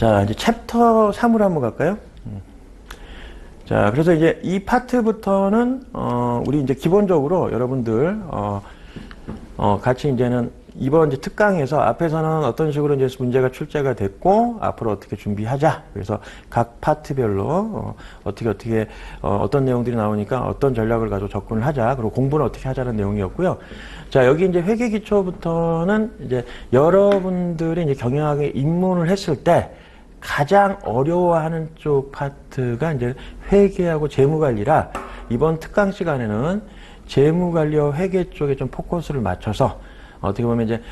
자, 이제 챕터 3으로 한번 갈까요? 자, 그래서 이제 이 파트부터는, 우리 이제 기본적으로 여러분들, 같이 이제는 이번 이제 특강에서 앞에서는 어떤 식으로 이제 문제가 출제가 됐고, 앞으로 어떻게 준비하자. 그래서 각 파트별로, 어떤 내용들이 나오니까 어떤 전략을 가지고 접근을 하자. 그리고 공부는 어떻게 하자는 내용이었고요. 자, 여기 이제 회계 기초부터는 이제 여러분들이 이제 경영학에 입문을 했을 때 가장 어려워하는 쪽 파트가 이제 회계하고 재무관리라 이번 특강 시간에는 재무관리와 회계 쪽에 좀 포커스를 맞춰서 어떻게 보면 이제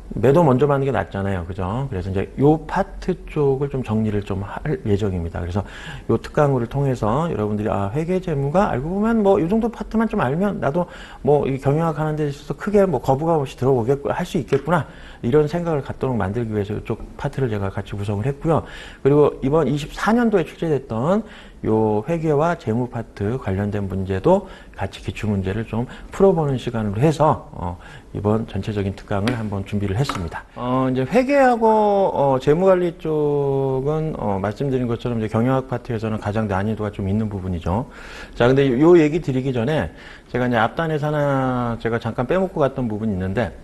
매도 먼저 받는 게 낫잖아요. 그죠? 그래서 이제 요 파트 쪽을 좀 정리를 좀 할 예정입니다. 그래서 요 특강을 통해서 여러분들이 회계 재무가 알고 보면 뭐 요 정도 파트만 좀 알면 나도 뭐 이 경영학 하는 데 있어서 크게 뭐 거부감 없이 들어보겠고 할 수 있겠구나. 이런 생각을 갖도록 만들기 위해서 이쪽 파트를 제가 같이 구성을 했고요. 그리고 이번 24년도에 출제됐던 요 회계와 재무 파트 관련된 문제도 같이 기출문제를 좀 풀어보는 시간으로 해서 이번 전체적인 특강을 한번 준비를 했습니다. 이제 회계하고 재무관리 쪽은 말씀드린 것처럼 이제 경영학 파트에서는 가장 난이도가 좀 있는 부분이죠. 자, 근데 요 얘기 드리기 전에 제가 이제 앞단에서 하나 제가 잠깐 빼먹고 갔던 부분이 있는데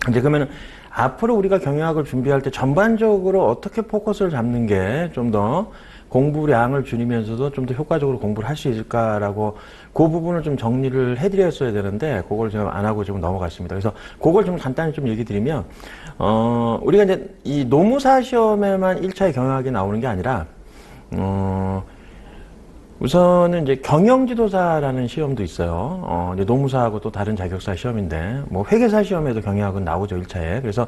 이제 그러면은 앞으로 우리가 경영학을 준비할 때 전반적으로 어떻게 포커스를 잡는 게 좀 더 공부량을 줄이면서도 좀 더 효과적으로 공부를 할 수 있을까라고 그 부분을 좀 정리를 해드렸어야 되는데 그걸 제가 안 하고 지금 넘어갔습니다. 그래서 그걸 좀 간단히 좀 얘기 드리면 우리가 이제 이 노무사 시험에만 1차의 경영학이 나오는 게 아니라 우선은 이제 경영지도사라는 시험도 있어요. 이제 노무사하고 또 다른 자격사 시험인데, 뭐 회계사 시험에도 경영학은 나오죠, 1차에. 그래서,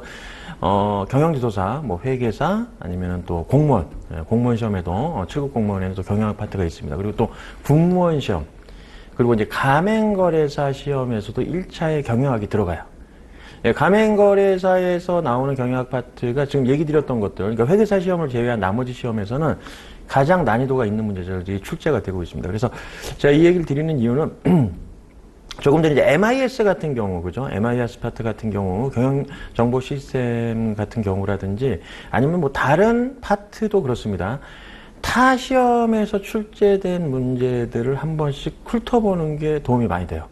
경영지도사, 뭐 회계사, 아니면은 또 공무원, 공무원 시험에도, 7급 공무원에는 또 경영학 파트가 있습니다. 그리고 또 국무원 시험, 그리고 이제 가맹거래사 시험에서도 1차에 경영학이 들어가요. 가맹거래사에서 나오는 경영학 파트가 지금 얘기 드렸던 것들, 그러니까 회계사 시험을 제외한 나머지 시험에서는 가장 난이도가 있는 문제들이 출제가 되고 있습니다. 그래서 제가 이 얘기를 드리는 이유는 조금 전에 이제 MIS 같은 경우, 그죠? MIS 파트 같은 경우, 경영정보 시스템 같은 경우라든지 아니면 뭐 다른 파트도 그렇습니다. 타 시험에서 출제된 문제들을 한 번씩 훑어보는 게 도움이 많이 돼요.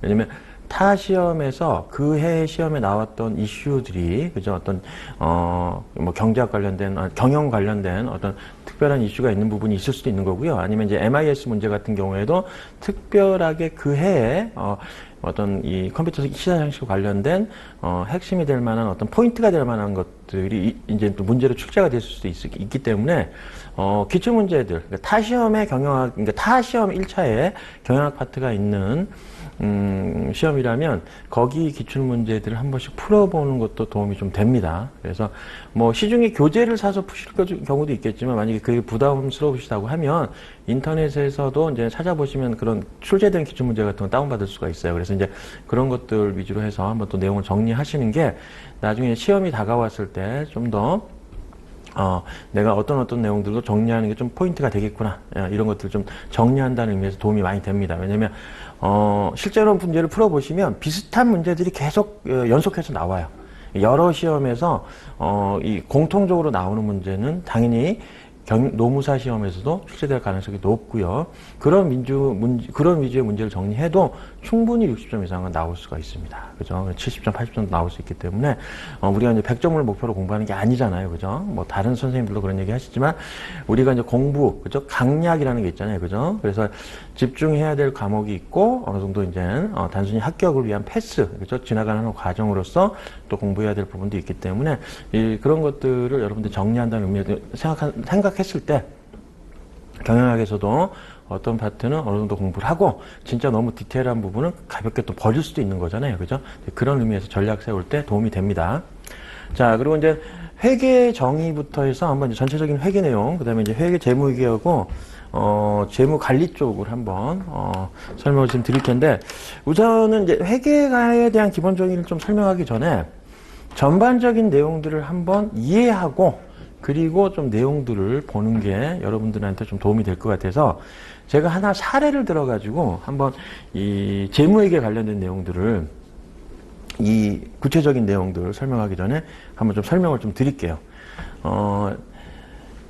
왜냐면 타 시험에서 그 해 시험에 나왔던 이슈들이, 그죠? 어떤, 뭐 경제학 관련된, 경영 관련된 어떤 특별한 이슈가 있는 부분이 있을 수도 있는 거고요. 아니면 이제 MIS 문제 같은 경우에도 특별하게 그 해에, 어떤 이 컴퓨터 시사장치 관련된, 핵심이 될 만한 어떤 포인트가 될 만한 것들이 이제 또 문제로 출제가 될 수도 있기 때문에, 기출문제들, 그러니까 타 시험의 경영학, 그러니까 타 시험 1차에 경영학 파트가 있는 시험이라면 거기 기출문제들을 한 번씩 풀어보는 것도 도움이 좀 됩니다. 그래서 뭐 시중에 교재를 사서 푸실 경우도 있겠지만 만약에 그게 부담스러우시다고 하면 인터넷에서도 이제 찾아보시면 그런 출제된 기출문제 같은 거 다운받을 수가 있어요. 그래서 이제 그런 것들 위주로 해서 한번 또 내용을 정리하시는 게 나중에 시험이 다가왔을 때 좀 더 내가 어떤 내용들도 정리하는 게 좀 포인트가 되겠구나. 이런 것들 좀 정리한다는 의미에서 도움이 많이 됩니다. 왜냐면, 실제로 문제를 풀어보시면 비슷한 문제들이 계속 연속해서 나와요. 여러 시험에서, 이 공통적으로 나오는 문제는 당연히 노무사 시험에서도 출제될 가능성이 높고요. 그런 위주의 문제를 정리해도 충분히 60점 이상은 나올 수가 있습니다. 그죠? 70점, 80점 나올 수 있기 때문에, 우리가 이제 100점을 목표로 공부하는 게 아니잖아요. 그죠? 뭐, 다른 선생님들도 그런 얘기 하시지만, 우리가 이제 공부, 그죠? 강약이라는 게 있잖아요. 그죠? 그래서 집중해야 될 과목이 있고, 어느 정도 이제, 단순히 합격을 위한 패스, 그죠? 지나가는 과정으로서 또 공부해야 될 부분도 있기 때문에, 그런 것들을 여러분들 정리한다는 의미에서 생각했을 때, 경영학에서도 어떤 파트는 어느 정도 공부를 하고 진짜 너무 디테일한 부분은 가볍게 또 버릴 수도 있는 거잖아요. 그죠? 그런 의미에서 전략 세울 때 도움이 됩니다. 자, 그리고 이제 회계 정의부터 해서 한번 이제 전체적인 회계 내용, 그 다음에 이제 회계 재무회계하고 재무 관리 쪽을 한번 설명을 좀 드릴 텐데 우선은 이제 회계에 대한 기본 정의를 좀 설명하기 전에 전반적인 내용들을 한번 이해하고 그리고 좀 내용들을 보는 게 여러분들한테 좀 도움이 될 것 같아서 제가 하나 사례를 들어가지고 한번 이 재무회계 관련된 내용들을 이 구체적인 내용들을 설명하기 전에 한번 좀 설명을 좀 드릴게요.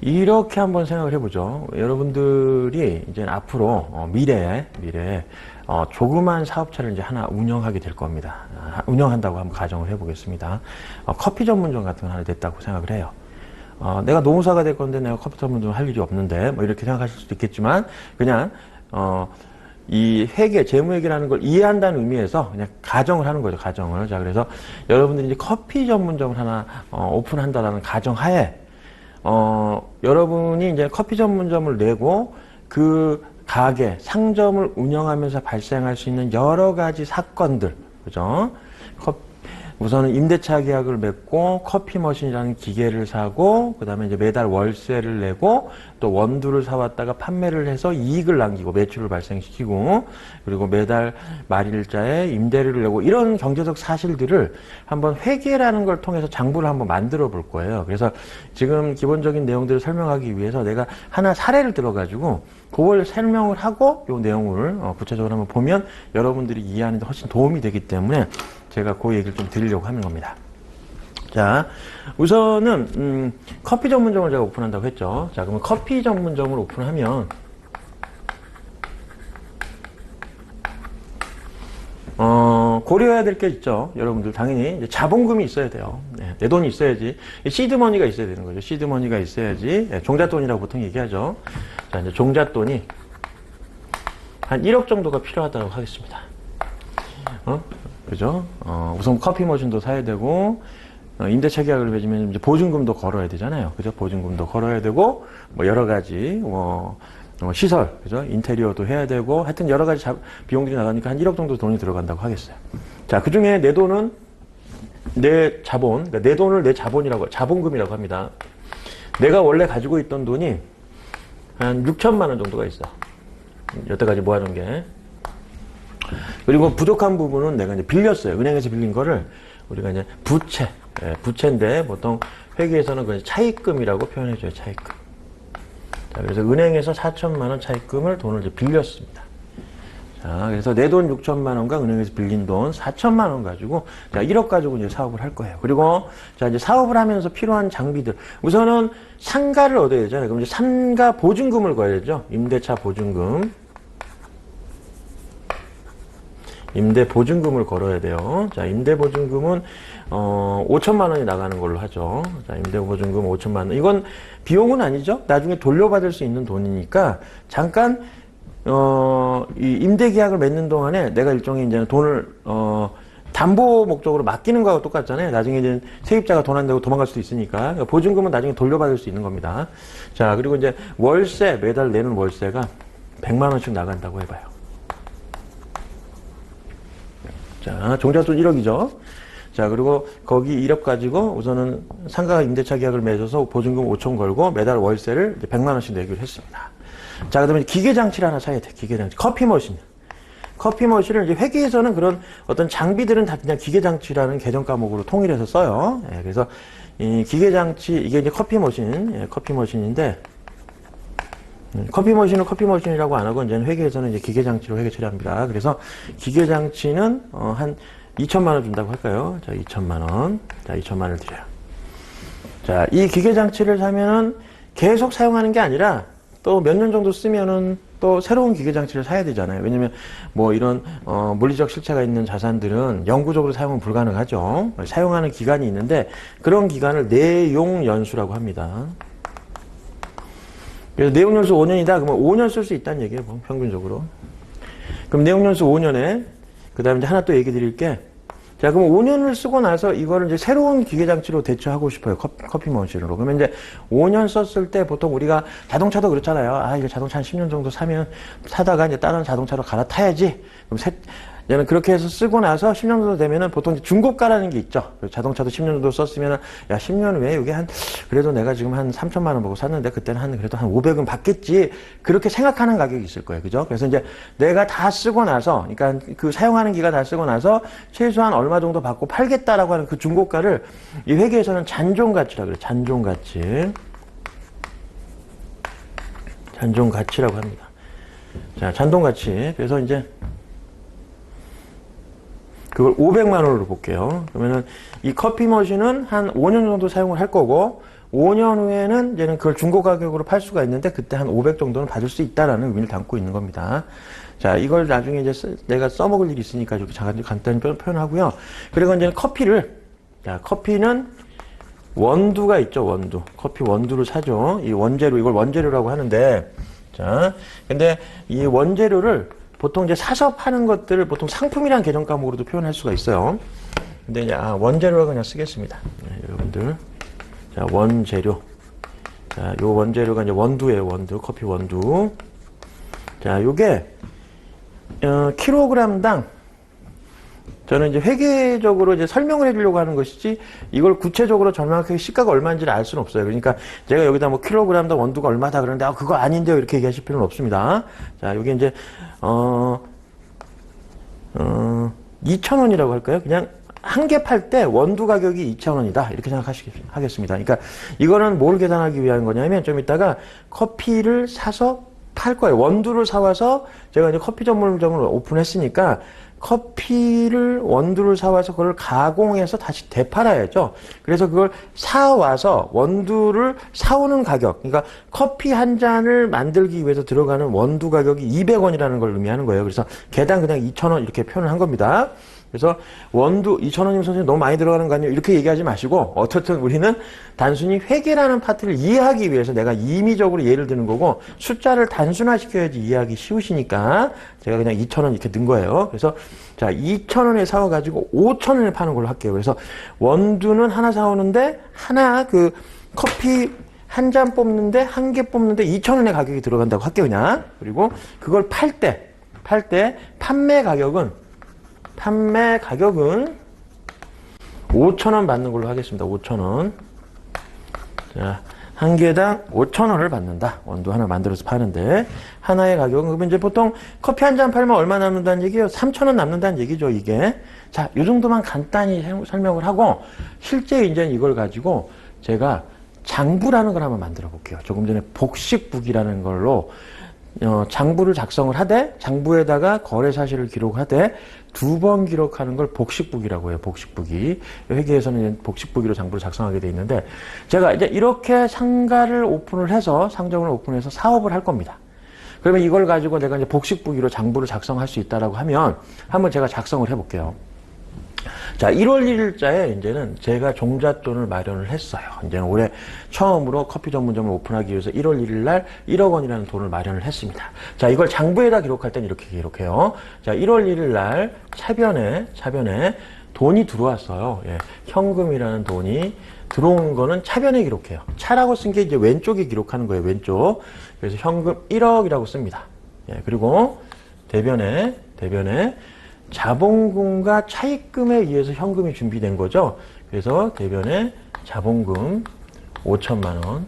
이렇게 한번 생각을 해보죠. 여러분들이 이제 앞으로 미래에 조그만 사업체를 이제 하나 운영하게 될 겁니다. 운영한다고 한번 가정을 해보겠습니다. 커피 전문점 같은 거 하나 됐다고 생각을 해요. 내가 노무사가 될 건데 내가 커피 전문점 할 일이 없는데 뭐 이렇게 생각하실 수도 있겠지만 그냥 이 회계, 재무회계라는 걸 이해한다는 의미에서 그냥 가정을 하는 거죠, 가정을. 자, 그래서 여러분들이 이제 커피 전문점을 하나 오픈한다라는 가정하에 여러분이 이제 커피 전문점을 내고 그 가게, 상점을 운영하면서 발생할 수 있는 여러 가지 사건들, 그죠? 우선은 임대차 계약을 맺고 커피 머신이라는 기계를 사고 그다음에 이제 매달 월세를 내고 또 원두를 사왔다가 판매를 해서 이익을 남기고 매출을 발생시키고 그리고 매달 말일자에 임대료를 내고 이런 경제적 사실들을 한번 회계라는 걸 통해서 장부를 한번 만들어 볼 거예요. 그래서 지금 기본적인 내용들을 설명하기 위해서 내가 하나 사례를 들어가지고 그걸 설명을 하고 이 내용을 구체적으로 한번 보면 여러분들이 이해하는 데 훨씬 도움이 되기 때문에 제가 그 얘기를 좀 드리려고 하는 겁니다. 자, 우선은 커피 전문점을 제가 오픈한다고 했죠. 자, 그러면 커피 전문점을 오픈하면 고려해야 될 게 있죠. 여러분들 당연히 이제 자본금이 있어야 돼요. 네, 내 돈이 있어야지. 시드머니가 있어야 되는 거죠. 시드머니가 있어야지. 네, 종잣돈이라고 보통 얘기하죠. 자, 이제 종잣돈이 한 1억 정도가 필요하다고 하겠습니다. 그죠? 우선 커피 머신도 사야 되고, 임대차 계약을 맺으면 이제 보증금도 걸어야 되잖아요. 그죠? 보증금도 걸어야 되고, 뭐 여러 가지, 시설, 그죠? 인테리어도 해야 되고, 하여튼 여러 가지 비용들이 나가니까 한 1억 정도 돈이 들어간다고 하겠어요. 자, 그 중에 내 돈은 내 자본, 그러니까 내 돈을 내 자본이라고, 자본금이라고 합니다. 내가 원래 가지고 있던 돈이 한 6천만 원 정도가 있어. 여태까지 모아놓은 게. 그리고 부족한 부분은 내가 이제 빌렸어요. 은행에서 빌린 거를 우리가 이제 부채인데 보통 회계에서는 그 차입금이라고 표현해줘요. 차입금. 자, 그래서 은행에서 4천만 원 차입금을 돈을 이제 빌렸습니다. 자, 그래서 내 돈 6천만 원과 은행에서 빌린 돈 4천만 원 가지고 자, 1억 가지고 이제 사업을 할 거예요. 그리고 자, 이제 사업을 하면서 필요한 장비들. 우선은 상가를 얻어야 되잖아요. 그럼 이제 상가 보증금을 거야죠. 임대차 보증금. 임대 보증금을 걸어야 돼요. 자, 임대 보증금은 5천만 원이 나가는 걸로 하죠. 자, 임대 보증금 5천만 원. 이건 비용은 아니죠. 나중에 돌려받을 수 있는 돈이니까 잠깐 이 임대 계약을 맺는 동안에 내가 일종의 이제 돈을 담보 목적으로 맡기는 거하고 똑같잖아요. 나중에 이제 세입자가 돈 안 내고 도망갈 수도 있으니까. 그러니까 보증금은 나중에 돌려받을 수 있는 겁니다. 자, 그리고 이제 월세, 매달 내는 월세가 100만 원씩 나간다고 해봐요. 자, 종잣돈 1억이죠. 자, 그리고 거기 1억 가지고 우선은 상가 임대차 계약을 맺어서 보증금 5천 걸고 매달 월세를 이제 100만 원씩 내기로 했습니다. 자, 그다음에 기계장치를 하나 사야 돼. 기계장치. 커피 머신. 커피 머신을 이제 회계에서는 그런 어떤 장비들은 다 그냥 기계장치라는 계정 과목으로 통일해서 써요. 예, 그래서 이 기계장치, 이게 이제 커피 머신, 예, 커피 머신인데, 커피 머신을 커피 머신이라고 안 하고 이제 회계에서는 이제 기계장치로 회계 처리합니다. 그래서 기계장치는 한 2천만 원 준다고 할까요? 자, 2천만 원. 자, 2천만 원을 드려요. 자, 이 기계장치를 사면은 계속 사용하는 게 아니라 또 몇 년 정도 쓰면은 또 새로운 기계장치를 사야 되잖아요. 왜냐면 뭐 이런 물리적 실체가 있는 자산들은 영구적으로 사용은 불가능하죠. 사용하는 기간이 있는데 그런 기간을 내용연수라고 합니다. 그래서 내용연수 5년이다. 그러면 5년 쓸 수 있다는 얘기예요. 평균적으로. 그럼 내용연수 5년에 그 다음에 이제 하나 또 얘기 드릴 게, 자, 그럼 5년을 쓰고 나서 이거를 이제 새로운 기계장치로 대처하고 싶어요. 커피 머신으로. 그러면 이제 5년 썼을 때 보통 우리가 자동차도 그렇잖아요. 아, 이거 자동차 한 10년 정도 사다가 이제 다른 자동차로 갈아타야지. 그럼 얘는 그렇게 해서 쓰고 나서 10년 정도 되면은 보통 이제 중고가라는 게 있죠. 자동차도 10년 정도 썼으면은, 야, 10년 후에 이게 그래도 내가 지금 한 3천만 원 보고 샀는데 그때는 그래도 한 500은 받겠지. 그렇게 생각하는 가격이 있을 거예요. 그죠? 그래서 이제 내가 다 쓰고 나서, 그러니까 그 사용하는 기가 다 쓰고 나서 최소한 얼마 정도 받고 팔겠다라고 하는 그 중고가를 이 회계에서는 잔존가치라고 그래요. 잔존가치. 잔존가치라고 합니다. 자, 잔존가치. 그래서 이제 그걸 500만 원으로 볼게요. 그러면은 이 커피 머신은 한 5년 정도 사용을 할 거고 5년 후에는 이제는 그걸 중고 가격으로 팔 수가 있는데 그때 한 500 정도는 받을 수 있다라는 의미를 담고 있는 겁니다. 자, 이걸 나중에 이제 내가 써먹을 일이 있으니까 이렇게 간단히 표현하고요. 그리고 이제 커피를, 자, 커피는 원두가 있죠, 원두. 커피 원두를 사죠. 이 원재료, 이걸 원재료라고 하는데, 자, 근데 이 원재료를 보통 이제 사서 파는 것들을 보통 상품이란 계정 과목으로도 표현할 수가 있어요. 근데 이제, 원재료라고 그냥 쓰겠습니다. 네, 여러분들. 자, 원재료. 자, 요 원재료가 이제 원두예요, 원두. 커피 원두. 자, 요게, 킬로그램당, 저는 이제 회계적으로 이제 설명을 해주려고 하는 것이지, 이걸 구체적으로 정확하게 시가가 얼마인지를 알 수는 없어요. 그러니까 제가 여기다 뭐 킬로그램당 원두가 얼마다 그러는데, 그거 아닌데요. 이렇게 얘기하실 필요는 없습니다. 자, 여기 이제, 2,000원이라고 할까요? 그냥 한 개 팔 때 원두 가격이 2,000원이다. 이렇게 생각하겠습니다. 그러니까 이거는 뭘 계산하기 위한 거냐면 좀 이따가 커피를 사서 팔 거예요. 원두를 사와서 제가 이제 커피 전문점을 오픈했으니까 커피를 원두를 사와서 그걸 가공해서 다시 되팔아야죠. 그래서 그걸 사와서 원두를 사오는 가격, 그러니까 커피 한 잔을 만들기 위해서 들어가는 원두 가격이 200원이라는 걸 의미하는 거예요. 그래서 개당 그냥 2,000원 이렇게 표현을 한 겁니다. 그래서 원두 2,000원이면 선생님 너무 많이 들어가는 거 아니에요? 이렇게 얘기하지 마시고 어쨌든 우리는 단순히 회계라는 파트를 이해하기 위해서 내가 임의적으로 예를 드는 거고 숫자를 단순화시켜야지 이해하기 쉬우시니까 제가 그냥 2,000원 이렇게 넣은 거예요. 그래서 자 2,000원에 사와가지고 5,000원에 파는 걸로 할게요. 그래서 원두는 하나 사오는데 하나 그 커피 한 잔 뽑는데 한 개 뽑는데 2,000원의 가격이 들어간다고 할게요. 그냥. 그리고 그걸 팔 때 판매 가격은 5,000원 받는 걸로 하겠습니다. 5,000원. 자, 한 개당 5,000원을 받는다. 원두 하나 만들어서 파는데. 하나의 가격은, 그러면 이제 보통 커피 한 잔 팔면 얼마 남는다는 얘기예요? 3,000원 남는다는 얘기죠, 이게. 자, 요 정도만 간단히 설명을 하고, 실제 이제 이걸 가지고 제가 장부라는 걸 한번 만들어 볼게요. 조금 전에 복식북이라는 걸로 장부를 작성을 하되 장부에다가 거래 사실을 기록하되 2번 기록하는 걸 복식북이라고 해요. 복식북이. 회계에서는 복식북이로 장부를 작성하게 돼 있는데 제가 이제 이렇게 상가를 오픈을 해서 상점을 오픈해서 사업을 할 겁니다. 그러면 이걸 가지고 내가 이제 복식북이로 장부를 작성할 수 있다라고 하면 한번 제가 작성을 해볼게요. 자, 1월 1일자에 이제는 제가 종잣돈을 마련을 했어요. 이제는 올해 처음으로 커피 전문점을 오픈하기 위해서 1월 1일 날 1억 원이라는 돈을 마련을 했습니다. 자, 이걸 장부에다 기록할 땐 이렇게 기록해요. 자, 1월 1일 날 차변에 돈이 들어왔어요. 예, 현금이라는 돈이 들어온 거는 차변에 기록해요. 차라고 쓴 게 이제 왼쪽에 기록하는 거예요. 왼쪽. 그래서 현금 1억이라고 씁니다. 예, 그리고 대변에 자본금과 차입금에 의해서 현금이 준비된 거죠. 그래서 대변에 자본금 5천만 원,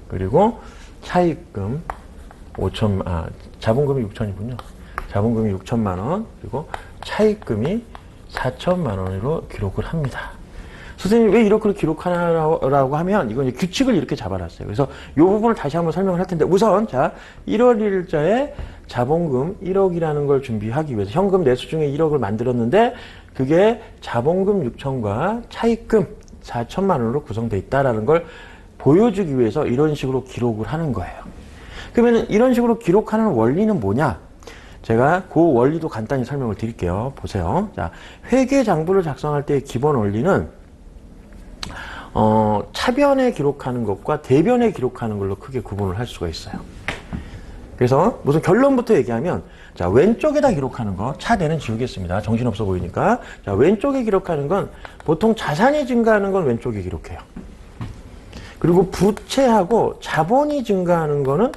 그리고 차입금 자본금이 6천이군요. 자본금이 6천만 원, 그리고 차입금이 4천만 원으로 기록을 합니다. 선생님 왜 이렇게 기록하나라고 하면 이건 이제 규칙을 이렇게 잡아놨어요. 그래서 이 부분을 다시 한번 설명을 할 텐데 우선 자 1월 1일자에 자본금 1억이라는 걸 준비하기 위해서 현금 내수 중에 1억을 만들었는데 그게 자본금 6천과 차입금 4천만 원으로 구성되어 있다라는 걸 보여주기 위해서 이런 식으로 기록을 하는 거예요. 그러면 이런 식으로 기록하는 원리는 뭐냐? 제가 그 원리도 간단히 설명을 드릴게요. 보세요. 자, 회계장부를 작성할 때의 기본 원리는 차변에 기록하는 것과 대변에 기록하는 걸로 크게 구분을 할 수가 있어요. 그래서 무슨 결론부터 얘기하면 자 왼쪽에다 기록하는 거 차대는 지우겠습니다. 정신없어 보이니까. 자 왼쪽에 기록하는 건 보통 자산이 증가하는 건 왼쪽에 기록해요. 그리고 부채하고 자본이 증가하는 거는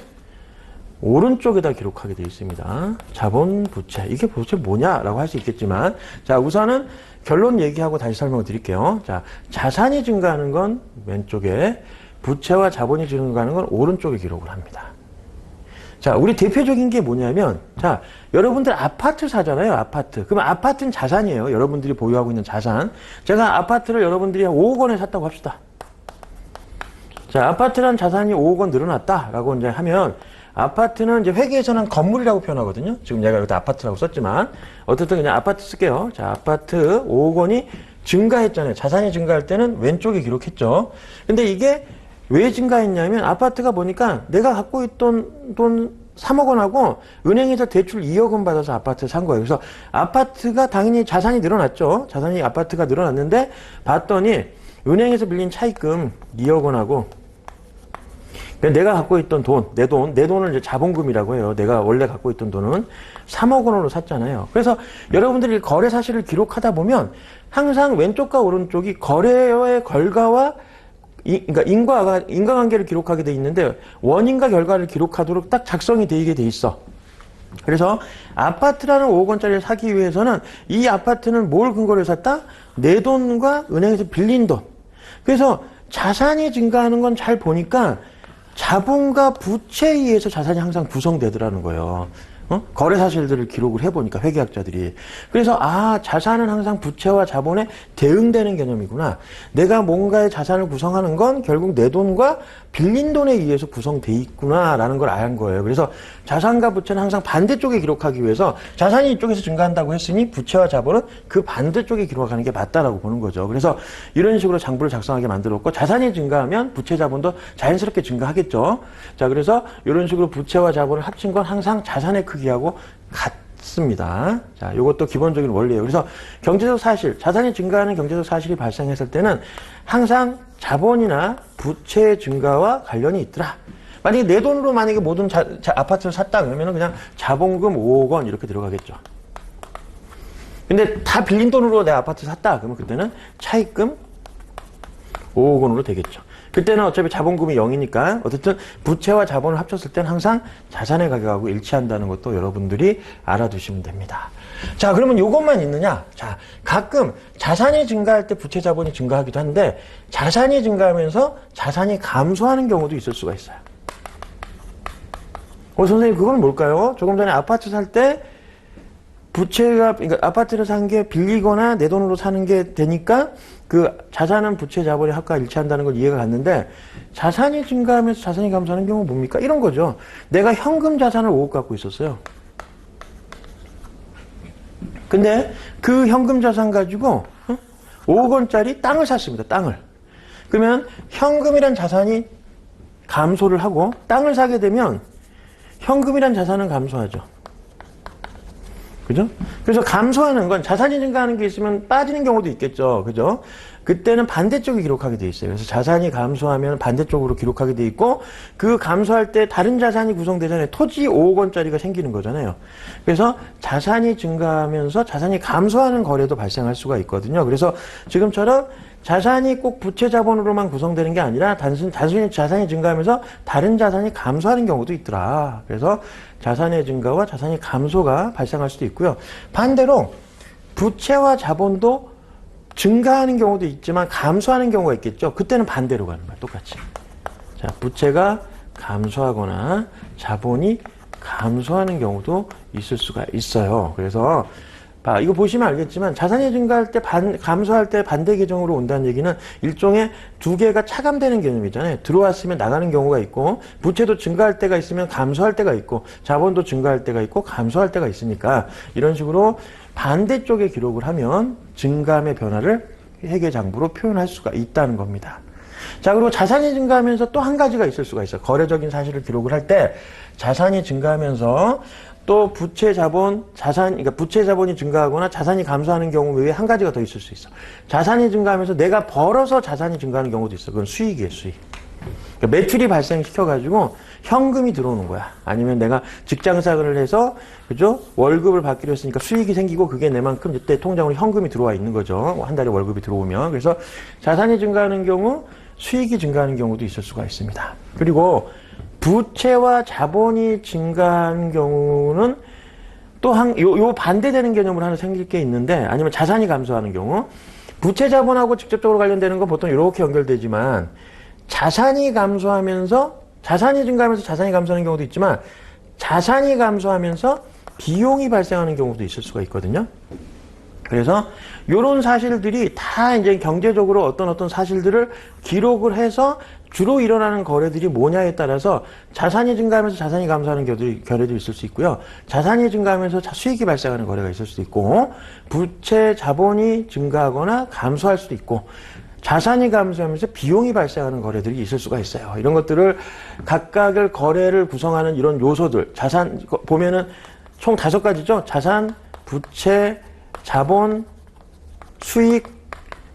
오른쪽에다 기록하게 되어 있습니다. 자본, 부채. 이게 도대체 뭐냐라고 할 수 있겠지만 자 우선은 결론 얘기하고 다시 설명을 드릴게요. 자 자산이 증가하는 건 왼쪽에, 부채와 자본이 증가하는 건 오른쪽에 기록을 합니다. 자, 우리 대표적인 게 뭐냐면, 자, 여러분들 아파트 사잖아요, 아파트. 그러면 아파트는 자산이에요. 여러분들이 보유하고 있는 자산. 제가 아파트를 여러분들이 한 5억 원에 샀다고 합시다. 자, 아파트란 자산이 5억 원 늘어났다라고 이제 하면, 아파트는 이제 회계에서는 건물이라고 표현하거든요. 지금 내가 여기다 아파트라고 썼지만, 어쨌든 그냥 아파트 쓸게요. 자, 아파트 5억 원이 증가했잖아요. 자산이 증가할 때는 왼쪽에 기록했죠. 근데 이게 왜 증가했냐면 아파트가 보니까 내가 갖고 있던 돈 3억 원하고 은행에서 대출 2억 원 받아서 아파트를 산 거예요. 그래서 아파트가 당연히 자산이 늘어났죠. 자산이 아파트가 늘어났는데 봤더니 은행에서 빌린 차입금 2억 원하고 내가 갖고 있던 돈, 내 돈을 이제 자본금이라고 해요. 내가 원래 갖고 있던 돈은 3억 원으로 샀잖아요. 그래서 여러분들이 거래 사실을 기록하다 보면 항상 왼쪽과 오른쪽이 거래의 결과와 그러니까 인과관계를 기록하게 돼 있는데 원인과 결과를 기록하도록 딱 작성이 되게 돼 있어. 그래서 아파트라는 5억 원짜리를 사기 위해서는 이 아파트는 뭘 근거로 해서 샀다? 내 돈과 은행에서 빌린 돈. 그래서 자산이 증가하는 건 잘 보니까 자본과 부채에 의해서 자산이 항상 구성되더라는 거예요. 거래 사실들을 기록을 해보니까 회계학자들이. 그래서 자산은 항상 부채와 자본에 대응되는 개념이구나. 내가 뭔가의 자산을 구성하는 건 결국 내 돈과 빌린 돈에 의해서 구성돼 있구나라는 걸 알 거예요. 그래서 자산과 부채는 항상 반대쪽에 기록하기 위해서 자산이 이쪽에서 증가한다고 했으니 부채와 자본은 그 반대쪽에 기록하는 게 맞다라고 보는 거죠. 그래서 이런 식으로 장부를 작성하게 만들었고 자산이 증가하면 부채 자본도 자연스럽게 증가하겠죠. 자, 그래서 이런 식으로 부채와 자본을 합친 건 항상 자산의 크기하고 같습니다. 자, 이것도 기본적인 원리예요. 그래서 경제적 사실, 자산이 증가하는 경제적 사실이 발생했을 때는 항상 자본이나 부채의 증가와 관련이 있더라. 만약에 내 돈으로 만약에 모든 아파트를 샀다 그러면 그냥 자본금 5억 원 이렇게 들어가겠죠. 근데 다 빌린 돈으로 내 아파트 샀다 그러면 그때는 차입금 5억 원으로 되겠죠. 그때는 어차피 자본금이 0이니까 어쨌든 부채와 자본을 합쳤을 때는 항상 자산의 가격하고 일치한다는 것도 여러분들이 알아두시면 됩니다. 자, 그러면 이것만 있느냐? 자, 가끔 자산이 증가할 때 부채 자본이 증가하기도 한데 자산이 증가하면서 자산이 감소하는 경우도 있을 수가 있어요. 선생님 그건 뭘까요? 조금 전에 아파트 살 때 부채가, 그러니까 아파트를 산 게 빌리거나 내 돈으로 사는 게 되니까 그 자산은 부채 자본이 합과 일치한다는 걸 이해가 갔는데 자산이 증가하면서 자산이 감소하는 경우는 뭡니까? 이런 거죠. 내가 현금 자산을 5억 갖고 있었어요. 근데 그 현금 자산 가지고 5억 원짜리 땅을 샀습니다. 땅을. 그러면 현금이란 자산이 감소를 하고 땅을 사게 되면 현금이란 자산은 감소하죠. 그죠? 그래서 감소하는 건 자산이 증가하는 게 있으면 빠지는 경우도 있겠죠. 그죠? 그때는 반대쪽에 기록하게 돼 있어요. 그래서 자산이 감소하면 반대쪽으로 기록하게 돼 있고 그 감소할 때 다른 자산이 구성되잖아요. 토지 5억 원짜리가 생기는 거잖아요. 그래서 자산이 증가하면서 자산이 감소하는 거래도 발생할 수가 있거든요. 그래서 지금처럼 자산이 꼭 부채 자본으로만 구성되는 게 아니라 단순히 자산이 증가하면서 다른 자산이 감소하는 경우도 있더라. 그래서 자산의 증가와 자산의 감소가 발생할 수도 있고요. 반대로 부채와 자본도 증가하는 경우도 있지만 감소하는 경우가 있겠죠. 그때는 반대로 가는 거예요. 똑같이. 자, 부채가 감소하거나 자본이 감소하는 경우도 있을 수가 있어요. 그래서 이거 보시면 알겠지만 자산이 증가할 때 감소할 때 반대 계정으로 온다는 얘기는 일종의 두 개가 차감되는 개념이잖아요. 들어왔으면 나가는 경우가 있고 부채도 증가할 때가 있으면 감소할 때가 있고 자본도 증가할 때가 있고 감소할 때가 있으니까 이런 식으로 반대쪽에 기록을 하면 증감의 변화를 회계장부로 표현할 수가 있다는 겁니다. 자, 그리고 자산이 증가하면서 또 한 가지가 있을 수가 있어요. 거래적인 사실을 기록을 할 때 자산이 증가하면서 또 부채 자본, 그러니까 부채 자본이 증가하거나 자산이 감소하는 경우 외에 한 가지가 더 있을 수 있어. 자산이 증가하면서 내가 벌어서 자산이 증가하는 경우도 있어. 그건 수익이에요, 수익. 그러니까 매출이 발생시켜가지고 현금이 들어오는 거야. 아니면 내가 직장생활을 해서, 그죠? 월급을 받기로 했으니까 수익이 생기고 그게 내만큼 이때 통장으로 현금이 들어와 있는 거죠. 한 달에 월급이 들어오면. 그래서 자산이 증가하는 경우, 수익이 증가하는 경우도 있을 수가 있습니다. 그리고 부채와 자본이 증가한 경우는 또 요 반대되는 개념으로 하나 생길 게 있는데, 아니면 자산이 감소하는 경우, 부채 자본하고 직접적으로 관련되는 건 보통 이렇게 연결되지만, 자산이 감소하면서, 자산이 증가하면서 자산이 감소하는 경우도 있지만, 자산이 감소하면서 비용이 발생하는 경우도 있을 수가 있거든요. 그래서 요런 사실들이 다 이제 경제적으로 어떤 사실들을 기록을 해서 주로 일어나는 거래들이 뭐냐에 따라서 자산이 증가하면서 자산이 감소하는 거래도 있을 수 있고요. 자산이 증가하면서 수익이 발생하는 거래가 있을 수도 있고, 부채 자본이 증가하거나 감소할 수도 있고, 자산이 감소하면서 비용이 발생하는 거래들이 있을 수가 있어요. 이런 것들을 각각을 거래를 구성하는 이런 요소들, 자산 보면은 총 5가지죠. 자산, 부채, 자본, 수익,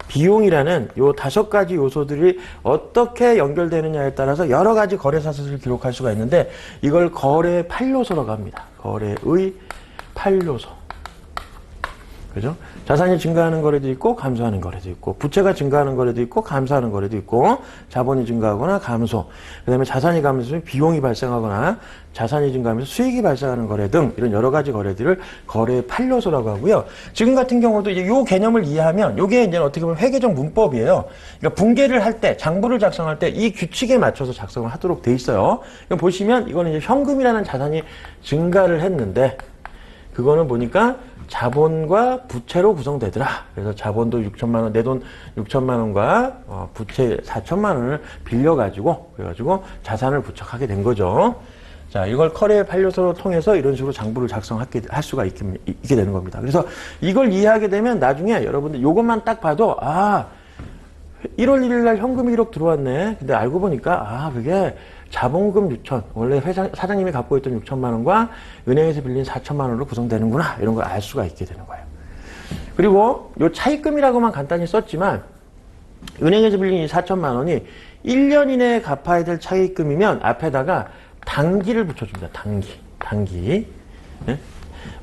비용이라는 요 5가지 요소들이 어떻게 연결되느냐에 따라서 여러 가지 거래 사슬을 기록할 수가 있는데, 이걸 거래 8요소라고 합니다. 거래의 8요소. 그죠? 자산이 증가하는 거래도 있고 감소하는 거래도 있고, 부채가 증가하는 거래도 있고 감소하는 거래도 있고, 자본이 증가하거나 감소, 그 다음에 자산이 감소하면 비용이 발생하거나 자산이 증가하면서 수익이 발생하는 거래 등 이런 여러 가지 거래들을 거래 8요소라고 하고요. 지금 같은 경우도 이제 요 개념을 이해하면 요게 이제 어떻게 보면 회계적 문법이에요. 그러니까 분계를 할 때, 장부를 작성할 때 이 규칙에 맞춰서 작성을 하도록 돼 있어요. 그럼 보시면 이거는 이제 현금이라는 자산이 증가를 했는데, 그거는 보니까 자본과 부채로 구성되더라. 그래서 자본도 6천만 원, 내 돈 6천만 원과 부채 4천만 원을 빌려가지고, 그래가지고 자산을 부착하게 된 거죠. 자, 이걸 거래 8요소로 통해서 이런 식으로 장부를 작성할 수가 있게 되는 겁니다. 그래서 이걸 이해하게 되면 나중에 여러분들 이것만 딱 봐도, 1월 1일 날 현금이 1억 들어왔네. 근데 알고 보니까, 그게 자본금 6천, 원래 사장님이 갖고 있던 6천만 원과 은행에서 빌린 4천만 원으로 구성되는구나. 이런 걸 알 수가 있게 되는 거예요. 그리고 요 차입금이라고만 간단히 썼지만, 은행에서 빌린 이 4천만 원이 1년 이내에 갚아야 될 차입금이면 앞에다가 단기를 붙여줍니다. 단기. 네?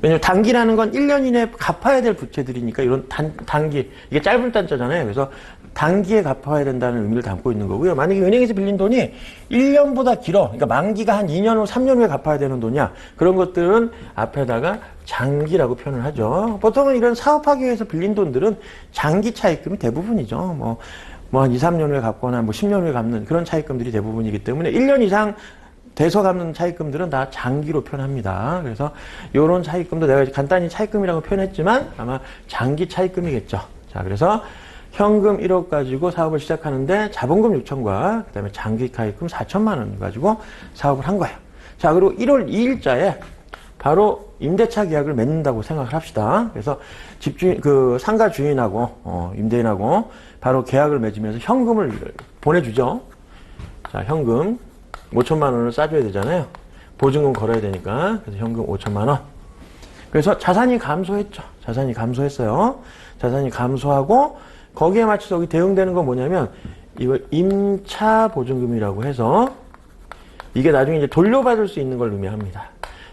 왜냐면 단기라는 건 1년 이내에 갚아야 될 부채들이니까 이런 단기, 이게 짧은 단자잖아요. 그래서 단기에 갚아야 된다는 의미를 담고 있는 거고요. 만약에 은행에서 빌린 돈이 1년보다 길어, 그러니까 만기가 한 2년 후, 3년 후에 갚아야 되는 돈이야. 그런 것들은 앞에다가 장기라고 표현을 하죠. 보통은 이런 사업하기 위해서 빌린 돈들은 장기 차입금이 대부분이죠. 뭐 한 2, 3년 후에 갚거나 10년 후에 갚는 그런 차입금들이 대부분이기 때문에 1년 이상 돼서 갚는 차입금들은 다 장기로 표현합니다. 그래서 이런 차입금도 내가 간단히 차입금이라고 표현했지만 아마 장기 차입금이겠죠. 자, 그래서 현금 1억 가지고 사업을 시작하는데 자본금 6천과 그다음에 장기 차입금 4천만 원 가지고 사업을 한 거예요. 자, 그리고 1월 2일자에 바로 임대차 계약을 맺는다고 생각을 합시다. 그래서 집주인, 상가 주인하고 임대인하고 바로 계약을 맺으면서 현금을 보내주죠. 자, 현금 5천만 원을 싸줘야 되잖아요. 보증금 걸어야 되니까. 그래서 현금 5천만 원. 그래서 자산이 감소했죠. 자산이 감소했어요. 자산이 감소하고 거기에 맞춰서 여기 대응되는 건 뭐냐면 이걸 임차 보증금이라고 해서 이게 나중에 이제 돌려받을 수 있는 걸 의미합니다.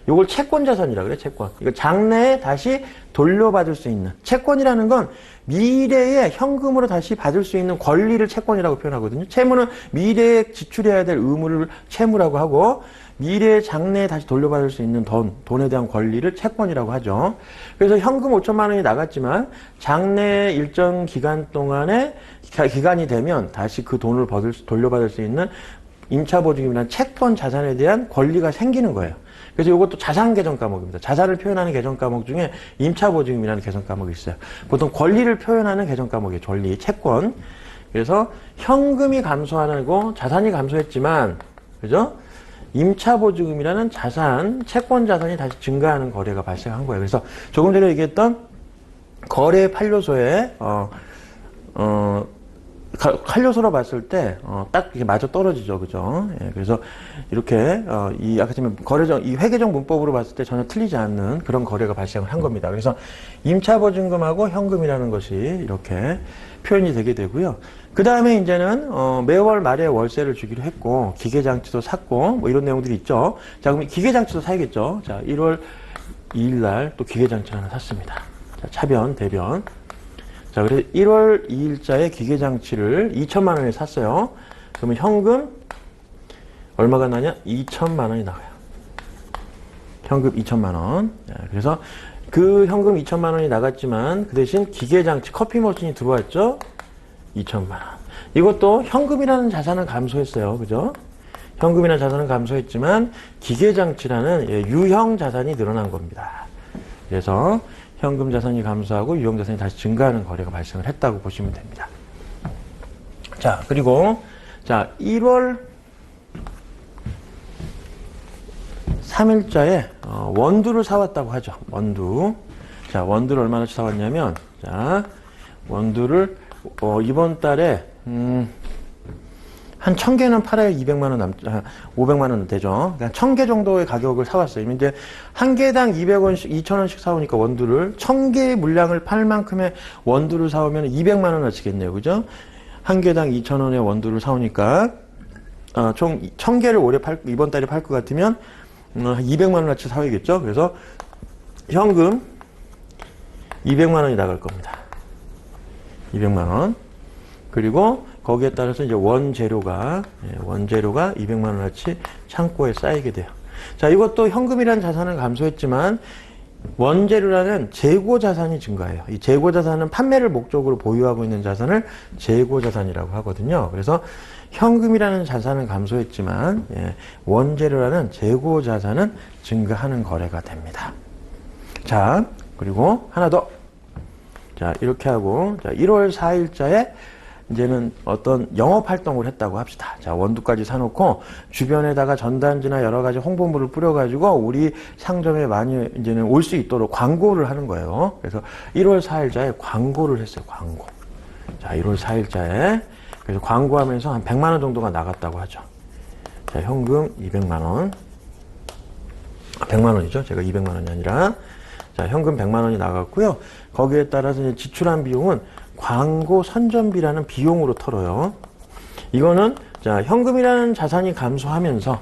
이걸 채권 자산이라고 그래, 채권. 이거 장래에 다시 돌려받을 수 있는. 채권이라는 건 미래에 현금으로 다시 받을 수 있는 권리를 채권이라고 표현하거든요. 채무는 미래에 지출해야 될 의무를 채무라고 하고, 미래에 장래에 다시 돌려받을 수 있는 돈에 대한 권리를 채권이라고 하죠. 그래서 현금 5천만 원이 나갔지만, 장래 일정 기간 동안에, 기간이 되면 다시 그 돈을 돌려받을 수 있는 임차보증금이라는 채권 자산에 대한 권리가 생기는 거예요. 그래서 이것도 자산 개정 과목입니다. 자산을 표현하는 개정 과목 중에 임차보증금이라는 개정 과목이 있어요. 보통 권리를 표현하는 개정 과목이에요. 권리, 채권. 그래서 현금이 감소하고 자산이 감소했지만, 그죠? 임차보증금이라는 자산, 채권 자산이 다시 증가하는 거래가 발생한 거예요. 그래서 조금 전에 얘기했던 거래 8요소에, 8요소로 봤을 때, 딱 이렇게 맞아 떨어지죠. 그죠? 예, 그래서 이렇게, 아까 지금 이 회계적 문법으로 봤을 때 전혀 틀리지 않는 그런 거래가 발생을 한 겁니다. 그래서 임차보증금하고 현금이라는 것이 이렇게 표현이 되게 되고요. 그 다음에 이제는, 매월 말에 월세를 주기로 했고, 기계장치도 샀고, 뭐 이런 내용들이 있죠. 자, 그럼 기계장치도 사야겠죠. 자, 1월 2일 날 또 기계장치를 하나 샀습니다. 자, 차변, 대변. 자, 그래서 1월 2일자에 기계장치를 2천만 원에 샀어요. 그러면 현금 얼마가 나냐? 2천만 원이 나와요. 현금 2천만 원. 자, 그래서 그 현금 2천만 원이 나갔지만 그 대신 기계장치, 커피 머신이 들어왔죠? 2천만 원. 이것도 현금이라는 자산은 감소했어요. 그죠? 현금이라는 자산은 감소했지만 기계장치라는 유형 자산이 늘어난 겁니다. 그래서 현금 자산이 감소하고 유형 자산이 다시 증가하는 거래가 발생을 했다고 보시면 됩니다. 자, 그리고 자, 1월 3일자에 원두를 사왔다고 하죠. 원두. 자, 원두를 얼마나치 사왔냐면, 자, 원두를 이번 달에 한 1000개는 팔아야 200만원 500만원 되죠. 그러니까 1000개 정도의 가격을 사왔어요. 이제 한 개당 200원씩, 2000원씩 사오니까 원두를 1000개의 물량을 팔 만큼의 원두를 사오면 200만원 어치겠네요. 그죠? 한 개당 2000원의 원두를 사오니까 총 1000개를 올해 이번 달에 팔 것 같으면 200만원 어치 사야겠죠. 그래서 현금 200만원이 나갈 겁니다. 200만원. 그리고 거기에 따라서 이제 원재료가 200만원어치 창고에 쌓이게 돼요. 자, 이것도 현금이라는 자산은 감소했지만 원재료라는 재고 자산이 증가해요. 이 재고 자산은 판매를 목적으로 보유하고 있는 자산을 재고 자산이라고 하거든요. 그래서 현금이라는 자산은 감소했지만 원재료라는 재고 자산은 증가하는 거래가 됩니다. 자, 그리고 하나 더. 자, 이렇게 하고, 자, 1월 4일자에 이제는 어떤 영업 활동을 했다고 합시다. 자, 원두까지 사놓고 주변에다가 전단지나 여러 가지 홍보물을 뿌려가지고 우리 상점에 많이 이제는 올 수 있도록 광고를 하는 거예요. 그래서 1월 4일자에 광고를 했어요. 광고. 자, 1월 4일자에 그래서 광고하면서 한 100만 원 정도가 나갔다고 하죠. 자, 현금 200만 원. 100만 원이죠. 제가 200만 원이 아니라. 자, 현금 100만 원이 나갔고요. 거기에 따라서 이제 지출한 비용은 광고 선전비라는 비용으로 털어요. 이거는 자, 현금이라는 자산이 감소하면서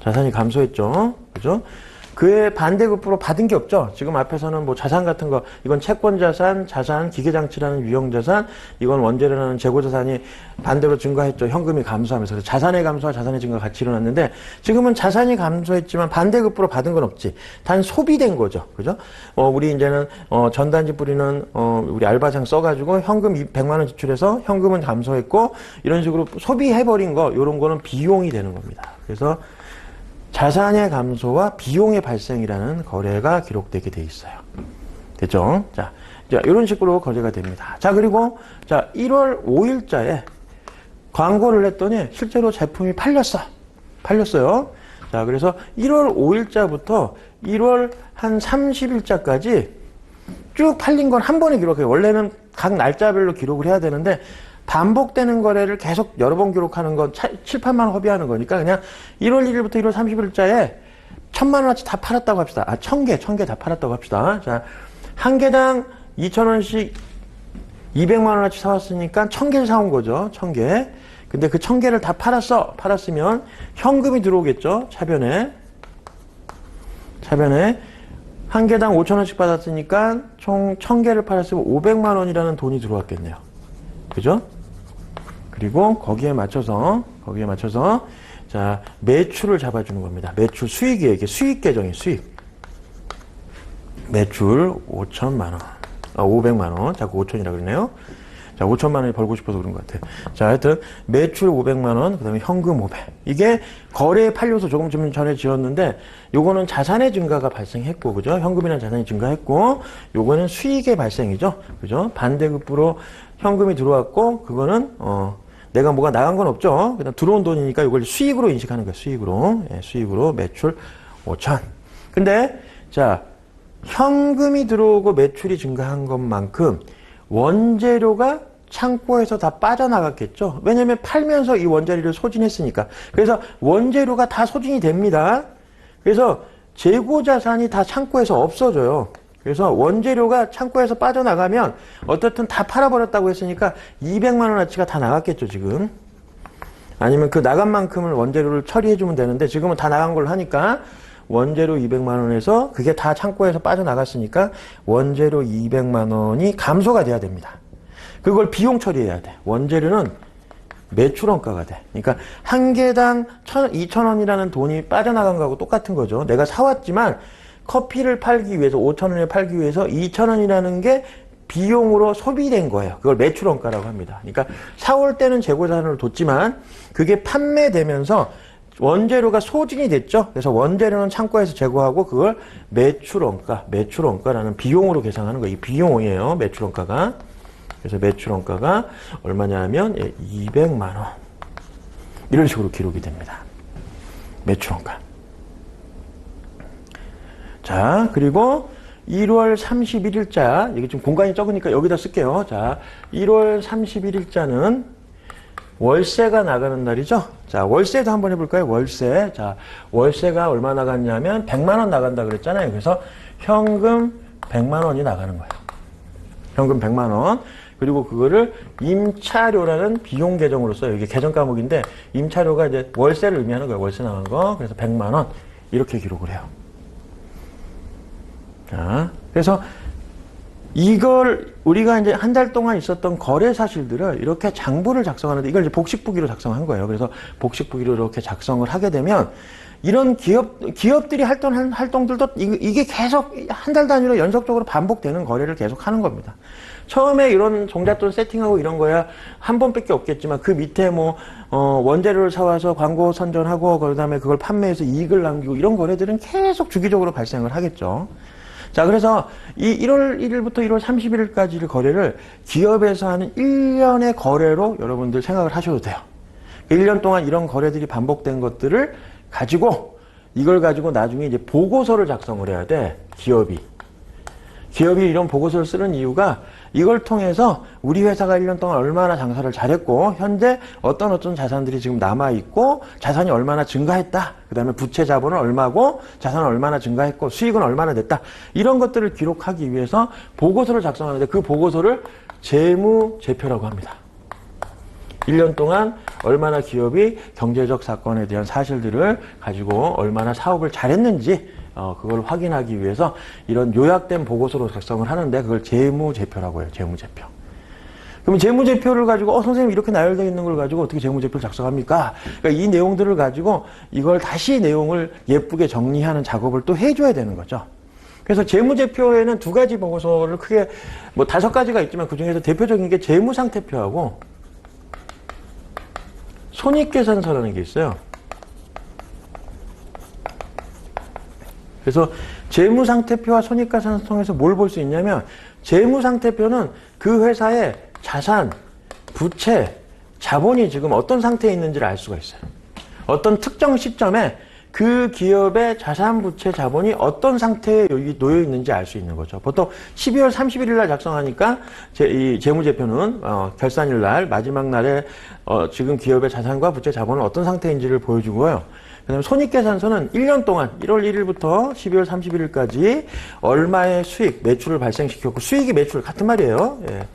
자산이 감소했죠. 그죠? 그에 반대급부로 받은 게 없죠. 지금 앞에서는 뭐 자산 같은 거, 이건 채권 자산, 자산, 기계장치라는 유형 자산, 이건 원재료라는 재고 자산이 반대로 증가했죠. 현금이 감소하면서. 그래서 자산의 감소와 자산의 증가가 같이 일어났는데 지금은 자산이 감소했지만 반대급부로 받은 건 없지. 단 소비된 거죠. 그죠? 우리 이제는 전단지 뿌리는 우리 알바생 써가지고 현금 100만 원 지출해서 현금은 감소했고 이런 식으로 소비해버린 거, 이런 거는 비용이 되는 겁니다. 그래서 자산의 감소와 비용의 발생이라는 거래가 기록되게 돼 있어요. 됐죠? 자, 이런 식으로 거래가 됩니다. 자, 그리고 자, 1월 5일자에 광고를 했더니 실제로 제품이 팔렸어요. 자, 그래서 1월 5일자부터 1월 한 30일자까지 쭉 팔린 건 한 번에 기록해요. 원래는 각 날짜별로 기록을 해야 되는데 반복되는 거래를 계속 여러 번 기록하는 건 7, 8만 허비하는 거니까 그냥 1월 1일부터 1월 30일자에 1000만 원어치 다 팔았다고 합시다. 1000개 다 팔았다고 합시다. 자, 한 개당 2000원씩 200만 원어치 사왔으니까 1000개를 사온 거죠. 1000개. 근데 그 1000개를 다 팔았으면 현금이 들어오겠죠. 차변에. 한 개당 5000원씩 받았으니까 총 1000개를 팔았으면 500만 원이라는 돈이 들어왔겠네요. 그죠? 그리고 거기에 맞춰서 자, 매출을 잡아주는 겁니다. 매출 수익이에요. 이게 수익 계정이에요. 수익. 매출 5천만 원. 500만 원. 자꾸 5천이라 그러네요. 자, 5천만 원이 벌고 싶어서 그런 것 같아요. 자, 하여튼 매출 500만 원, 그다음에 현금 500. 이게 거래에 팔려서 조금 전에 지었는데 요거는 자산의 증가가 발생했고, 그죠? 현금이라는 자산이 증가했고, 요거는 수익의 발생이죠. 그죠? 반대급부로 현금이 들어왔고, 그거는 내가 뭐가 나간 건 없죠. 그냥 들어온 돈이니까 이걸 수익으로 인식하는 거예요. 수익으로. 예, 수익으로 매출 5천. 근데 자, 현금이 들어오고 매출이 증가한 것만큼 원재료가 창고에서 다 빠져나갔겠죠. 왜냐하면 팔면서 이 원재료를 소진했으니까. 그래서 원재료가 다 소진이 됩니다. 그래서 재고자산이 다 창고에서 없어져요. 그래서 원재료가 창고에서 빠져나가면 어떻든 다 팔아버렸다고 했으니까 200만 원어치가 다 나갔겠죠, 지금. 아니면 그 나간 만큼을 원재료를 처리해주면 되는데 지금은 다 나간 걸로 하니까 원재료 200만 원에서 그게 다 창고에서 빠져나갔으니까 원재료 200만 원이 감소가 돼야 됩니다. 그걸 비용 처리해야 돼. 원재료는 매출원가가 돼. 그러니까 한 개당 2,000원이라는 돈이 빠져나간 거하고 똑같은 거죠. 내가 사왔지만 커피를 팔기 위해서 5,000원에 팔기 위해서 2,000원이라는 게 비용으로 소비된 거예요. 그걸 매출원가라고 합니다. 그러니까 사올 때는 재고자산을 뒀지만 그게 판매되면서 원재료가 소진이 됐죠. 그래서 원재료는 창고에서 제거하고 그걸 매출원가라는 비용으로 계산하는 거예요. 이 비용이에요. 매출원가가. 그래서 매출원가가 얼마냐 하면 200만 원. 이런 식으로 기록이 됩니다. 매출원가. 자, 그리고 1월 31일자, 이게 좀 공간이 적으니까 여기다 쓸게요. 자, 1월 31일자는 월세가 나가는 날이죠. 자, 월세도 한번 해볼까요? 월세. 자, 월세가 얼마 나갔냐면 100만 원 나간다 그랬잖아요. 그래서 현금 100만 원이 나가는 거예요. 현금 100만 원. 그리고 그거를 임차료라는 비용 계정으로 써요. 이게 계정 과목인데 임차료가 이제 월세를 의미하는 거예요. 월세 나간 거. 그래서 100만 원 이렇게 기록을 해요. 자, 그래서 이걸 우리가 이제 한 달 동안 있었던 거래 사실들을 이렇게 장부를 작성하는데 이걸 이제 복식부기로 작성한 거예요. 그래서 복식부기로 이렇게 작성을 하게 되면 이런 기업들이 활동들도 이게 계속 한 달 단위로 연속적으로 반복되는 거래를 계속 하는 겁니다. 처음에 이런 종잣돈 세팅하고 이런 거야 한 번밖에 없겠지만 그 밑에 뭐 원재료를 사와서 광고 선전하고 그다음에 그걸 판매해서 이익을 남기고 이런 거래들은 계속 주기적으로 발생을 하겠죠. 자, 그래서 이 1월 1일부터 1월 31일까지의 거래를 기업에서 하는 1년의 거래로 여러분들 생각을 하셔도 돼요. 1년 동안 이런 거래들이 반복된 것들을 가지고 이걸 가지고 나중에 이제 보고서를 작성을 해야 돼. 기업이 이런 보고서를 쓰는 이유가 이걸 통해서 우리 회사가 1년 동안 얼마나 장사를 잘했고 현재 어떤 자산들이 지금 남아있고 자산이 얼마나 증가했다. 그 다음에 부채 자본은 얼마고 자산은 얼마나 증가했고 수익은 얼마나 됐다. 이런 것들을 기록하기 위해서 보고서를 작성하는데 그 보고서를 재무제표라고 합니다. 1년 동안 얼마나 기업이 경제적 사건에 대한 사실들을 가지고 얼마나 사업을 잘했는지 그걸 확인하기 위해서 이런 요약된 보고서로 작성을 하는데 그걸 재무제표라고 해요. 재무제표. 그러면 재무제표를 가지고 선생님 이렇게 나열되어 있는 걸 가지고 어떻게 재무제표를 작성합니까? 그러니까 이 내용들을 가지고 이걸 다시 내용을 예쁘게 정리하는 작업을 또 해줘야 되는 거죠. 그래서 재무제표에는 두 가지 보고서를 크게 뭐 5가지가 있지만 그중에서 대표적인 게 재무상태표하고 손익계산서라는 게 있어요. 그래서 재무상태표와 손익계산서 통해서 뭘 볼 수 있냐면 재무상태표는 그 회사의 자산, 부채, 자본이 지금 어떤 상태에 있는지를 알 수가 있어요. 어떤 특정 시점에 그 기업의 자산, 부채, 자본이 어떤 상태에 놓여 있는지 알 수 있는 거죠. 보통 12월 31일 날 작성하니까 이 재무제표는 결산일 날 마지막 날에 지금 기업의 자산과 부채, 자본은 어떤 상태인지를 보여주고요. 그다음에 손익계산서는 1년 동안 1월 1일부터 12월 31일까지 얼마의 수익, 매출을 발생시켰고 수익이 매출 같은 말이에요. 예.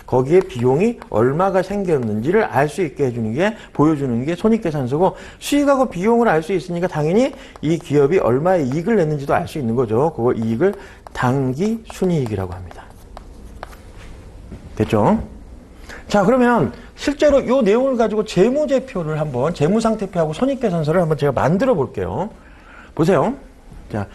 거기에 비용이 얼마가 생겼는지를 알 수 있게 해주는 게 보여주는 게 손익계산서고 수익하고 비용을 알 수 있으니까 당연히 이 기업이 얼마의 이익을 냈는지도 알 수 있는 거죠. 그거 이익을 당기 순이익이라고 합니다. 됐죠? 자, 그러면 실제로 이 내용을 가지고 재무제표를 한번 재무상태표하고 손익계산서를 한번 제가 만들어 볼게요. 보세요. 자,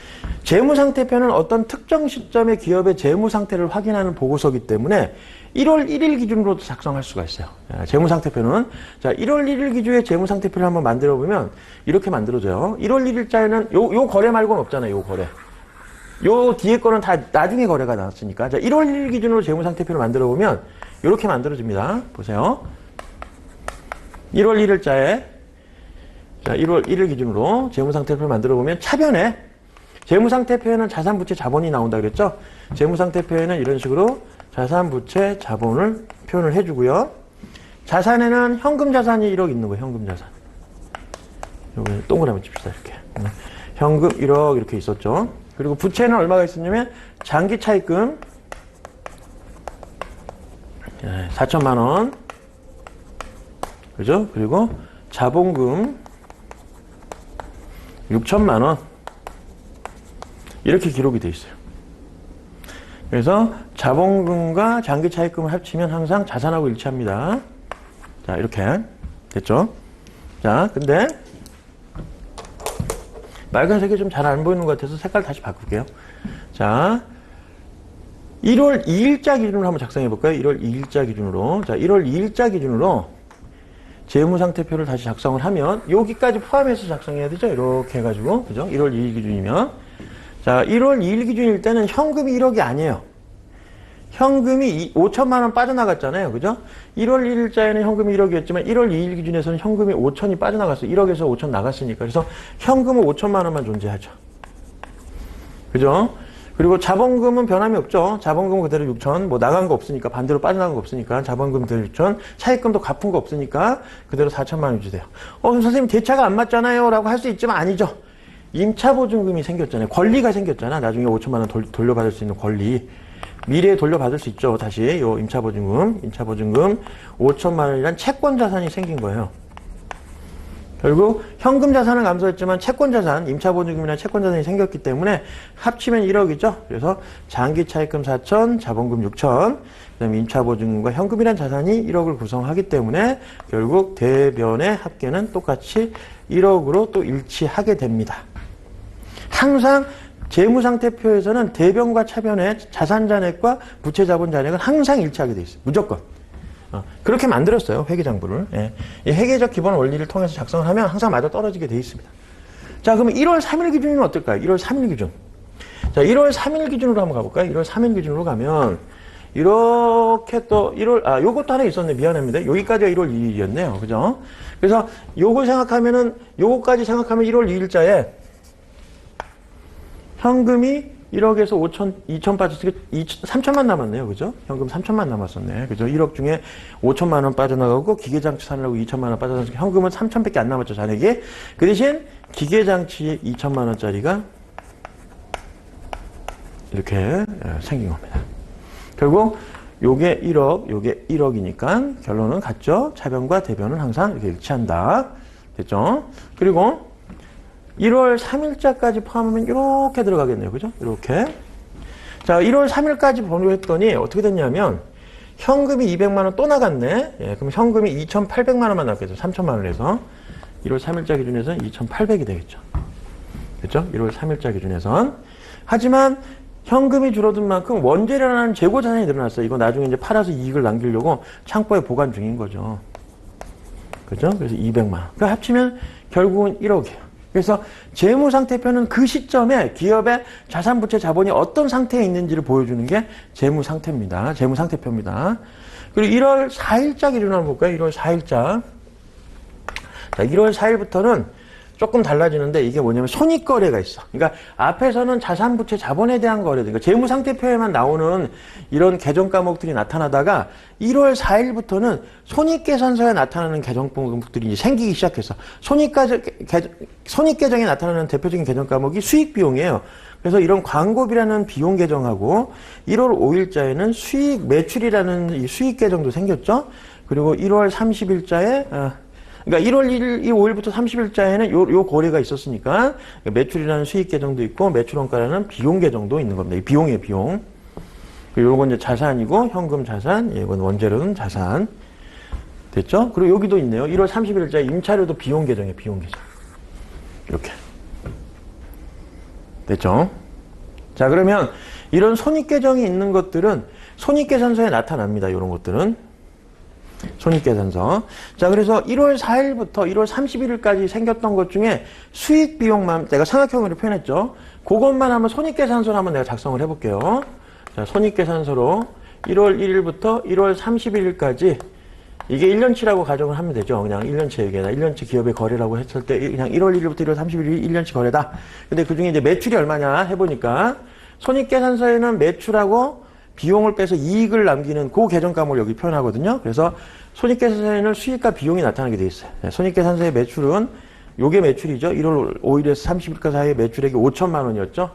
재무상태표는 어떤 특정 시점의 기업의 재무상태를 확인하는 보고서이기 때문에 1월 1일 기준으로도 작성할 수가 있어요. 재무상태표는 자 1월 1일 기준의 재무상태표를 한번 만들어 보면 이렇게 만들어져요. 1월 1일자에는 요 거래 말고는 없잖아요. 요 거래. 요 뒤에 거는 다 나중에 거래가 나왔으니까. 자 1월 1일 기준으로 재무상태표를 만들어 보면 이렇게 만들어집니다. 보세요. 1월 1일자에 자 1월 1일 기준으로 재무상태표를 만들어 보면 차변에 재무상태표에는 자산, 부채, 자본이 나온다 그랬죠? 재무상태표에는 이런 식으로 자산, 부채, 자본을 표현을 해주고요. 자산에는 현금 자산이 1억 있는 거예요. 현금 자산. 여기 동그라미 칩시다. 이렇게. 현금 1억 이렇게 있었죠. 그리고 부채는 얼마가 있었냐면 장기 차입금 4천만 원. 그죠? 그리고 자본금 6천만 원. 이렇게 기록이 돼 있어요. 그래서 자본금과 장기 차입금을 합치면 항상 자산하고 일치합니다. 자, 이렇게 됐죠? 자, 근데 빨간색이 좀 잘 안 보이는 것 같아서 색깔 다시 바꿀게요. 자, 1월 2일자 기준으로 한번 작성해 볼까요? 1월 2일자 기준으로. 자, 1월 2일자 기준으로 재무상태표를 다시 작성을 하면 여기까지 포함해서 작성해야 되죠? 이렇게 해가지고. 그죠? 1월 2일 기준이면. 자, 1월 2일 기준일 때는 현금이 1억이 아니에요. 현금이 5천만 원 빠져나갔잖아요. 그죠? 1월 1일자에는 현금이 1억이었지만 1월 2일 기준에서는 현금이 5천이 빠져나갔어요. 1억에서 5천 나갔으니까. 그래서 현금은 5천만 원만 존재하죠. 그죠? 그리고 자본금은 변함이 없죠. 자본금 그대로 6천, 뭐 나간 거 없으니까, 반대로 빠져나간 거 없으니까, 자본금 그대로 6천, 차입금도 갚은 거 없으니까, 그대로 4천만 원 유지돼요. 그럼 선생님 대차가 안 맞잖아요. 라고 할 수 있지만 아니죠. 임차보증금이 생겼잖아요. 권리가 생겼잖아. 나중에 5천만 원 돌려받을 수 있는 권리. 미래에 돌려받을 수 있죠. 다시, 요 임차보증금 5천만 원이란 채권 자산이 생긴 거예요. 결국 현금 자산은 감소했지만 채권 자산, 임차보증금이나 채권 자산이 생겼기 때문에 합치면 1억이죠. 그래서 장기 차입금 4천, 자본금 6천, 그다음에 임차보증금과 현금이란 자산이 1억을 구성하기 때문에 결국 대변의 합계는 똑같이 1억으로 또 일치하게 됩니다. 항상 재무상태표에서는 대변과 차변의 자산잔액과 부채자본잔액은 항상 일치하게 돼 있어요. 무조건. 그렇게 만들었어요. 회계장부를. 예. 이 회계적 기본 원리를 통해서 작성을 하면 항상 맞아 떨어지게 돼 있습니다. 자, 그러면 1월 3일 기준은 어떨까요? 1월 3일 기준. 자, 1월 3일 기준으로 한번 가볼까요? 1월 3일 기준으로 가면 이렇게 또 1월 요것도 하나 있었네. 미안합니다. 여기까지가 1월 2일이었네요. 그죠? 그래서 요걸 생각하면은 요거까지 생각하면 1월 2일자에 현금이 1억에서 5천, 2천 빠졌으니까 3천만 남았네요. 그죠? 현금 3천만 남았었네. 그죠? 1억 중에 5천만 원 빠져나가고 기계장치 사느라고 2천만 원 빠져나가서 현금은 3천밖에 안 남았죠. 잔액이. 그 대신 기계장치 2천만 원짜리가 이렇게 생긴 겁니다. 결국 요게 1억, 요게 1억이니까 결론은 같죠? 차변과 대변은 항상 이렇게 일치한다. 됐죠? 그리고 1월 3일자까지 포함하면 이렇게 들어가겠네요. 그죠? 이렇게. 자, 1월 3일까지 보려 했더니 어떻게 됐냐면 현금이 200만 원 또 나갔네. 예, 그럼 현금이 2,800만 원만 남겠죠. 3천만 원에서. 1월 3일자 기준에서는 2,800이 되겠죠. 그렇죠? 1월 3일자 기준에선. 하지만 현금이 줄어든 만큼 원재료라는 재고 자산이 늘어났어요. 이거 나중에 이제 팔아서 이익을 남기려고 창고에 보관 중인 거죠. 그죠? 그래서 200만 원. 그 합치면 결국은 1억이에요. 그래서 재무상태표는 그 시점에 기업의 자산, 부채, 자본이 어떤 상태에 있는지를 보여주는 게 재무상태입니다. 재무상태표입니다. 그리고 1월 4일자 기준으로 한번 볼까요? 1월 4일자. 자, 1월 4일부터는 조금 달라지는데 이게 뭐냐면 손익거래가 있어. 그러니까 앞에서는 자산, 부채, 자본에 대한 거래. 그러니까 재무상태표에만 나오는 이런 계정 과목들이 나타나다가 1월 4일부터는 손익계산서에 나타나는 계정 과목들이 이제 생기기 시작했어. 손익계정에 나타나는 대표적인 계정 과목이 수익비용이에요. 그래서 이런 광고비라는 비용 계정하고 1월 5일자에는 수익 매출이라는 이 수익 계정도 생겼죠. 그리고 1월 30일자에 그러니까 1월 1일, 5일부터 30일자에는 요 거래가 있었으니까 매출이라는 수익 계정도 있고 매출원가라는 비용 계정도 있는 겁니다. 이 비용이에요, 비용. 그리고 요건 이제 자산이고 현금 자산, 이건 원재료는 자산. 됐죠? 그리고 여기도 있네요. 1월 30일자에 임차료도 비용 계정이에요, 비용 계정. 이렇게. 됐죠? 자, 그러면 이런 손익 계정이 있는 것들은 손익계산서에 나타납니다. 이런 것들은. 손익계산서. 자, 그래서 1월 4일부터 1월 31일까지 생겼던 것 중에 수익 비용만 내가 삼각형으로 표현했죠. 그것만 한번 손익계산서로 한번 내가 작성을 해볼게요. 자, 손익계산서로 1월 1일부터 1월 31일까지 이게 1년치라고 가정을 하면 되죠. 그냥 1년치 얘기다. 1년치 기업의 거래라고 했을 때 그냥 1월 1일부터 1월 31일이 1년치 거래다. 근데 그 중에 이제 매출이 얼마냐 해보니까 손익계산서에는 매출하고 비용을 빼서 이익을 남기는 그 계정 과목을 여기 표현하거든요. 그래서 손익계산서에는 수익과 비용이 나타나게 돼 있어요. 손익계산서의 매출은 요게 매출이죠. 1월 5일에서 30일까지 사이에 매출액이 5천만 원이었죠.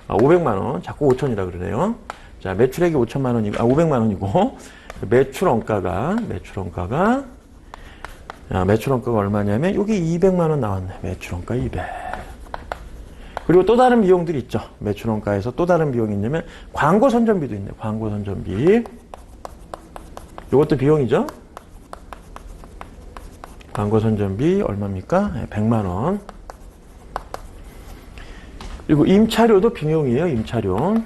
500만 원. 자꾸 5천이라 그러네요. 자, 매출액이 5천만 원이고 500만 원이고 매출원가가 얼마냐면 여기 200만 원 나왔네. 매출원가 200. 그리고 또 다른 비용들이 있죠. 매출원가에서 또 다른 비용이 있냐면 광고 선전비도 있네요. 광고 선전비. 이것도 비용이죠. 광고 선전비 얼마입니까? 100만 원. 그리고 임차료도 비용이에요. 임차료.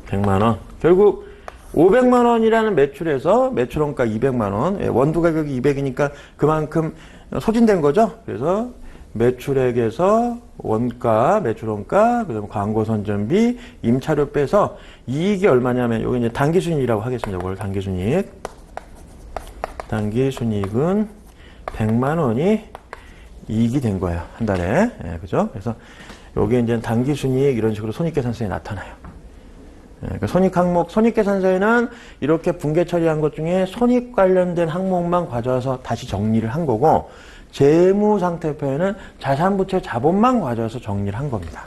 100만 원. 결국 500만 원이라는 매출에서 매출원가 200만 원. 원두 가격이 200이니까 그만큼 소진된 거죠. 그래서 매출액에서 원가, 매출원가, 그 다음에 광고 선전비, 임차료 빼서 이익이 얼마냐면, 여기 이제 당기순이익이라고 하겠습니다. 이걸 당기순이익. 당기순이익은 100만 원이 이익이 된 거예요. 한 달에. 예, 그죠? 그래서 여기 이제 당기순이익 이런 식으로 손익계산서에 나타나요. 예, 그러니까 손익항목, 손익계산서에는 이렇게 분계 처리한 것 중에 손익 관련된 항목만 가져와서 다시 정리를 한 거고, 재무상태표에는 자산부채 자본만 가져와서 정리를 한 겁니다.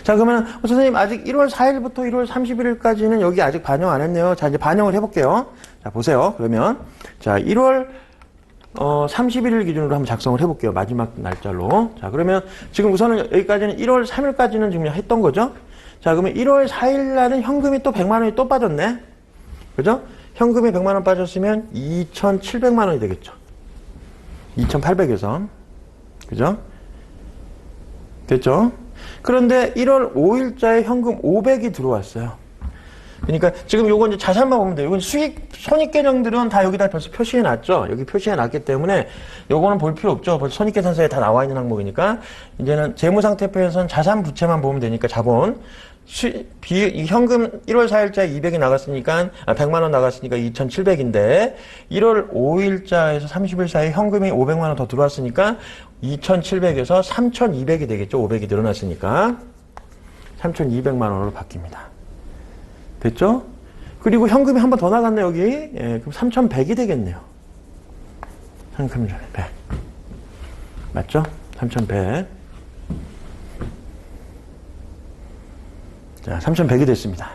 자, 그러면 선생님 아직 1월 4일부터 1월 31일까지는 여기 아직 반영 안 했네요. 자, 이제 반영을 해볼게요. 자, 보세요. 그러면 자, 1월 31일 기준으로 한번 작성을 해볼게요. 마지막 날짜로. 자, 그러면 지금 우선은 여기까지는 1월 3일까지는 지금 했던 거죠. 자, 그러면 1월 4일 날은 현금이 또 100만 원이 또 빠졌네. 그죠? 현금이 100만 원 빠졌으면 2,700만 원이 되겠죠. 2,800에서. 그죠? 됐죠? 그런데 1월 5일자에 현금 500이 들어왔어요. 그러니까 지금 요거 이제 자산만 보면 돼요. 이건 수익, 손익계정들은 다 여기다 벌써 표시해 놨죠. 여기 표시해 놨기 때문에 요거는 볼 필요 없죠. 벌써 손익계산서에 다 나와 있는 항목이니까. 이제는 재무상태표에서는 자산 부채만 보면 되니까 자본. 현금 1월 4일자에 200이 나갔으니까, 100만 원 나갔으니까 2,700인데, 1월 5일자에서 30일 사이에 현금이 500만 원 더 들어왔으니까, 2,700에서 3,200이 되겠죠. 500이 늘어났으니까. 3,200만 원으로 바뀝니다. 됐죠? 그리고 현금이 한 번 더 나갔네, 여기. 예, 그럼 3,100이 되겠네요. 3,100. 맞죠? 3,100. 자, 3,100이 됐습니다.